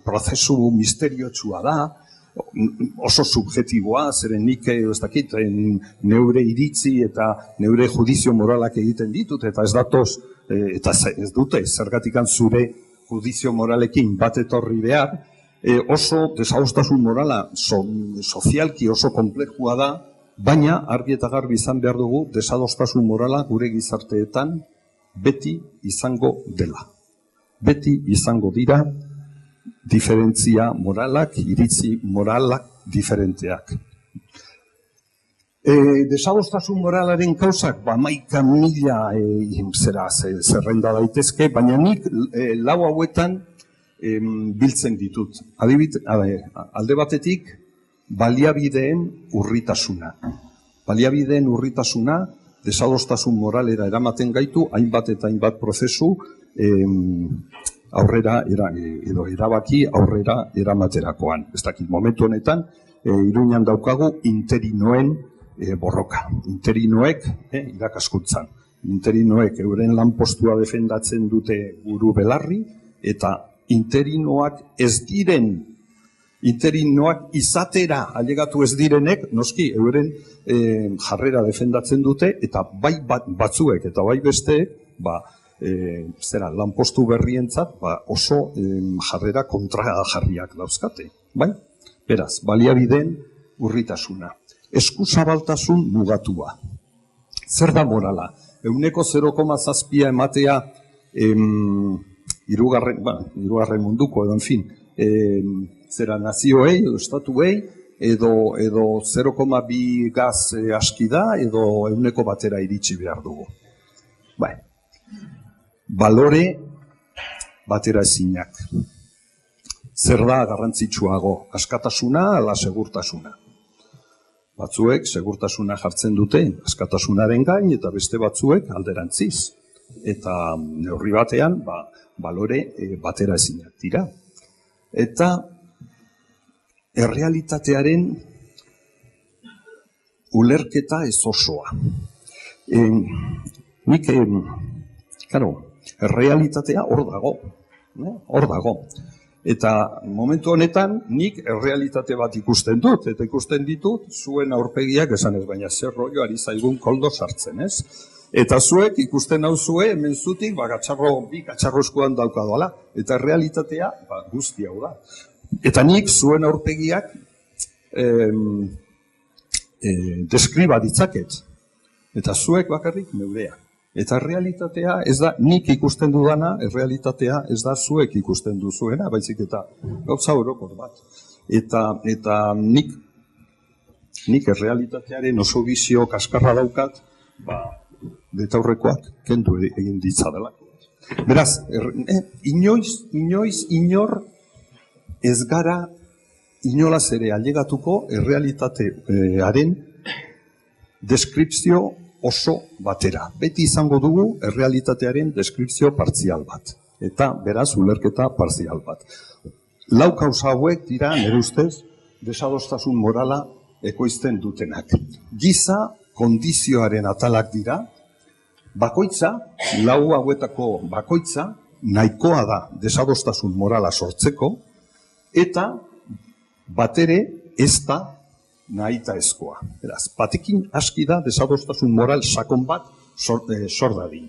prozesu misteriotsua da, oso subjetiboa, zeren nik ez dakit, neure iritzi eta neure judizio moralak egiten ditut, eta ez datoz, eta ez dute, zergatikan zure judizio moralekin bat etorri behar, oso desadostasun morala sozialki oso komplexua da, baina argi eta garbi izan behar dugu desadostasun morala gure gizarteetan beti izango dela. Beti izango dira diferentzia moralak, iritzi moralak diferenteak. Desadostasun moralaren kauzak, 11.000 zerrenda daitezke, baina nik lau hauetan biltzen ditut. Alde batetik, baliabideen urritasuna. Baliabideen urritasuna, desadostasun moralera eramaten gaitu, hainbat eta hainbat prozesu aurrera, edo erabaki aurrera eramaterakoan. Ez dakit, momentu honetan, Iruñan daukagu interinoen borroka. Interinoek irakaskuntzan. Interinoek euren lanpostua defendatzen dute buru belarri, eta interinoak ez diren, interinoak izatera ailegatu ez direnek, noski, euren jarrera defendatzen dute, eta bai batzuek eta bai besteek, lanpostu berrientzat oso jarrera kontrajarriak dauzkate. Bai? Beraz, baliabideen urritasuna. Eskuzabaltasun mugatua. Zer da morala? 0,7 ematea hirugarren munduko, edo, en fin, nazioei, edo estatuei, edo 0,2 gaz aski da, edo 1 iritsi behar dugu. Balore batera ezinak. Zer da garrantzitsuago? Askatasuna ala segurtasuna? Batzuek segurtasuna jartzen dute askatasunaren gain, eta beste batzuek alderantziz. Eta neurri batean, balore batera ezinak dira. Eta errealitatearen ulerketa ez osoa. Nik, errealitatea hor dago. Eta momentu honetan nik errealitate bat ikusten dut, eta ikusten ditut zuen aurpegiak esan ez, baina zer rollo ari zaigun koldo sartzen, ez? Eta zuek ikusten nauzue hemen zutik bi katxarro eskuan daukadoala, eta errealitatea guzti hau da. Eta nik zuen aurpegiak deskriba ditzaket, eta zuek bakarrik neurea. Eta realitatea ez da nik ikusten dudana, realitatea ez da zuek ikusten duzuena, baizik eta gauza orokor bat. Eta nik realitatearen oso bizio kaskarra daukat, betaurrekoak kendu egin ditzadela. Beraz, inor ez gara inolaz ere ailegatuko errealitatearen deskripzio oso batera. Beti izango dugu errealitatearen deskripzio partzial bat. Eta, beraz, ulerketa partzial bat. Lau kausa hauek dira, nire ustez, desadostasun morala ekoizten dutenak. Giza kondizioaren atalak dira, bakoitza, lau hauetako bakoitza, nahikoa da desadostasun morala sortzeko, eta batere ez da nahita ezkoa. Beraz, batekin aski da desadostasun moral sakon bat sor dadin.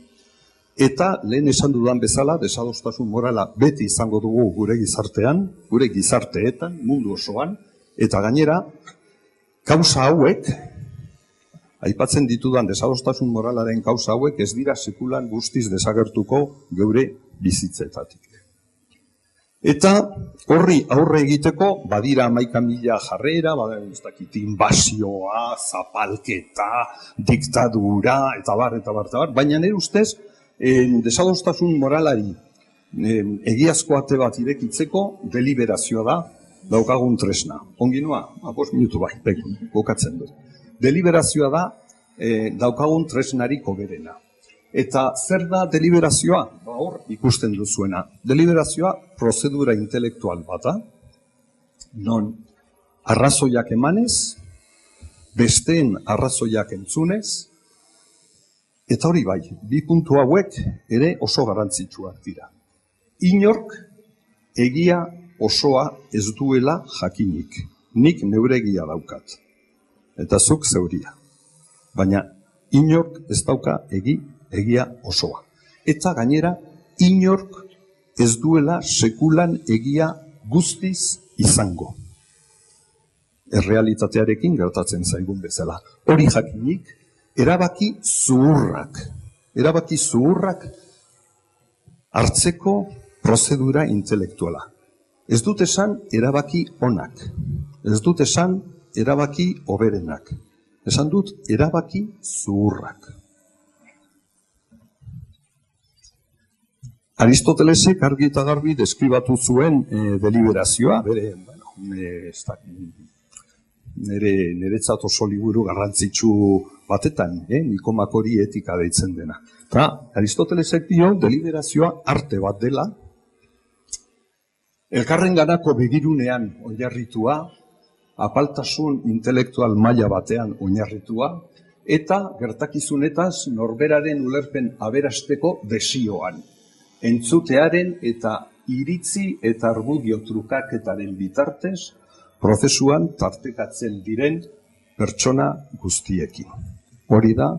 Eta lehen esan dudan bezala, desadostasun morala beti izango dugu gure gizartean, gure gizarteetan, mundu osoan, eta gainera, kausa hauek, aipatzen ditudan desadostasun moralaren kausa hauek ez dira sekulan guztiz desagertuko geure bizitzetatik. Eta horri aurre egiteko, badira 11.000 jarrera, inbasioa, zapalketa, diktadura, eta bar, baina nire ustez, desadostasun moralari egiazko ate bat irekitzeko deliberazioa da daukagun tresna. Ongi noa? 5 minutu bai, gokatzen dut. Deliberazioa da daukagun tresnariko berena. Eta zer da deliberazioa? Hor ikusten duzuena. Deliberazioa prozedura intelektual bata, non arrazoiak emanez, besteen arrazoiak entzunez, eta hori bai, bi puntu hauek ere oso garrantzitsuak dira. Inork egia osoa ez duela jakinik. Nik neure egia daukat. Eta zuk zeuria. Baina inork ez dauka egia osoa. Eta gainera, inork ez duela sekulan egia guztiz izango. Errealitatearekin gertatzen zaigun bezala. Hori jakinik, erabaki zuhurrak hartzeko prozedura intelektuala. Ez dut esan erabaki onak. Ez dut esan erabaki hoberenak. Esan dut erabaki zuhurrak. Aristotelesek argi eta garbi deskribatu zuen deliberazioa, niretzat oso liburu garrantzitsu batetan, Nikomakori etika deitzen dena. Eta Aristotelesek dio deliberazioa arte bat dela, elkarrenganako begirunean oinarritua, apaltasun intelektual maila batean oinarritua, eta gertakizunetaz norberaren ulerpen aberasteko desioan. Entzutearen eta iritzi eta argudio trukaketaren bitartez, prozesuan tartekatzen diren pertsona guztiekin. Hori da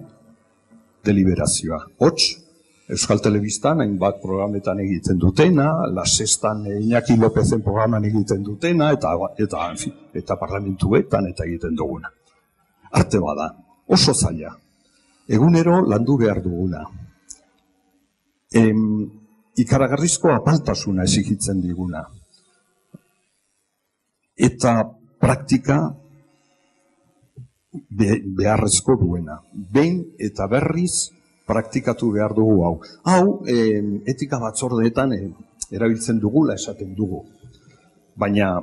deliberazioa. Hots, Euskal Telebistan hainbat programetan egiten dutena, La Sextan Iñaki Lopezen programan egiten dutena, eta parlamentuetan eta egiten duguna. Arte bada, oso zaila. Egunero landu behar duguna. Ikaragarrizko apaltasuna exigitzen diguna. Eta praktika beharrezko duena. Behin eta berriz praktikatu behar dugu hau. Hau, etika batzordeetan erabiltzen dugula esaten dugu. Baina,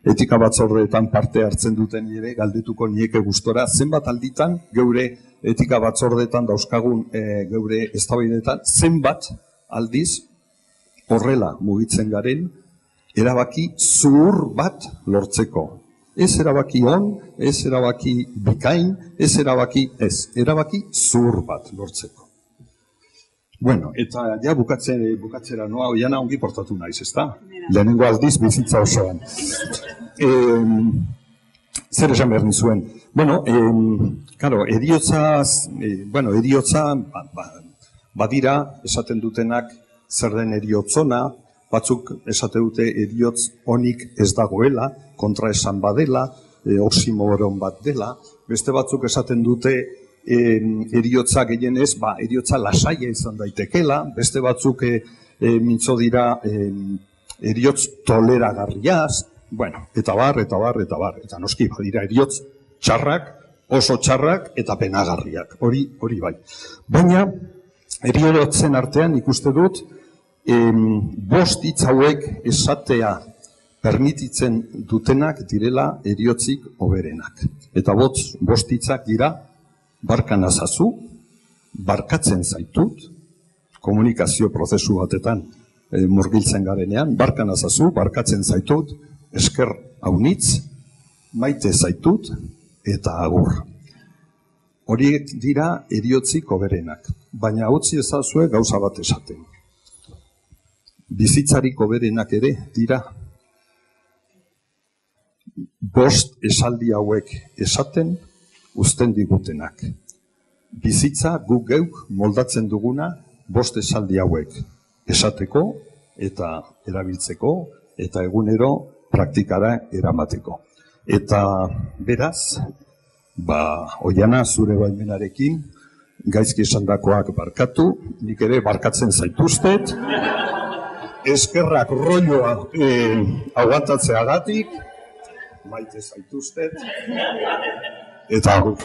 etika batzordeetan parte hartzen duten ere galdetuko nieke gustora, zenbat alditan geure etika batzordeetan dauzkagun geure eztabaidetan, zenbat aldiz horrela mugitzen garen erabaki zuhur bat lortzeko. Ez erabaki on, ez erabaki bikain, ez erabaki zuhur bat lortzeko. Bueno, eta ja bukatzera noa, oiana ongi portatu naiz, ezta? Lehenengo aldiz bizitza osoan. Zer esan behar nizuen? Bueno, eriotza badira esaten dutenak zer den eriotzona, batzuk esate dute eriotz onik ez dagoela, kontraesan badela, oximoron bat dela, beste batzuk esaten dute eriotza gehienez, eriotza lasaia izan daitekela, beste batzuk mintzo dira eriotz toleragarriaz, bueno, eta bar, eta noski badira eriotz txarrak, oso txarrak eta penagarriak, hori bai. Baina, eriotzen artean ikuste dut, bost hitz hauek esatea permititzen dutenak direla eriotzik hoberenak. Eta bost hitzak dira, barkan azazu, barkatzen zaitut, komunikazio prozesu batetan murgiltzen garenean, barkan azazu, barkatzen zaitut, esker haunitz, maite zaitut, eta agur. Horiek dira eriotzik hoberenak, baina utzi ezazue gauza bat esaten. Bizitzarik hoberenak ere dira. Bost esaldi hauek esaten uzten digutenak. Bizitza guk geuk moldatzen duguna bost esaldi hauek esateko eta erabiltzeko eta egunero praktikara eramateko. Eta beraz, oiana zure baimenarekin gaizki esandakoak barkatu, nik ere barkatzen zaituztet, eskerrak rolloa aguantatzeagatik, maite zaituztet, eta agur.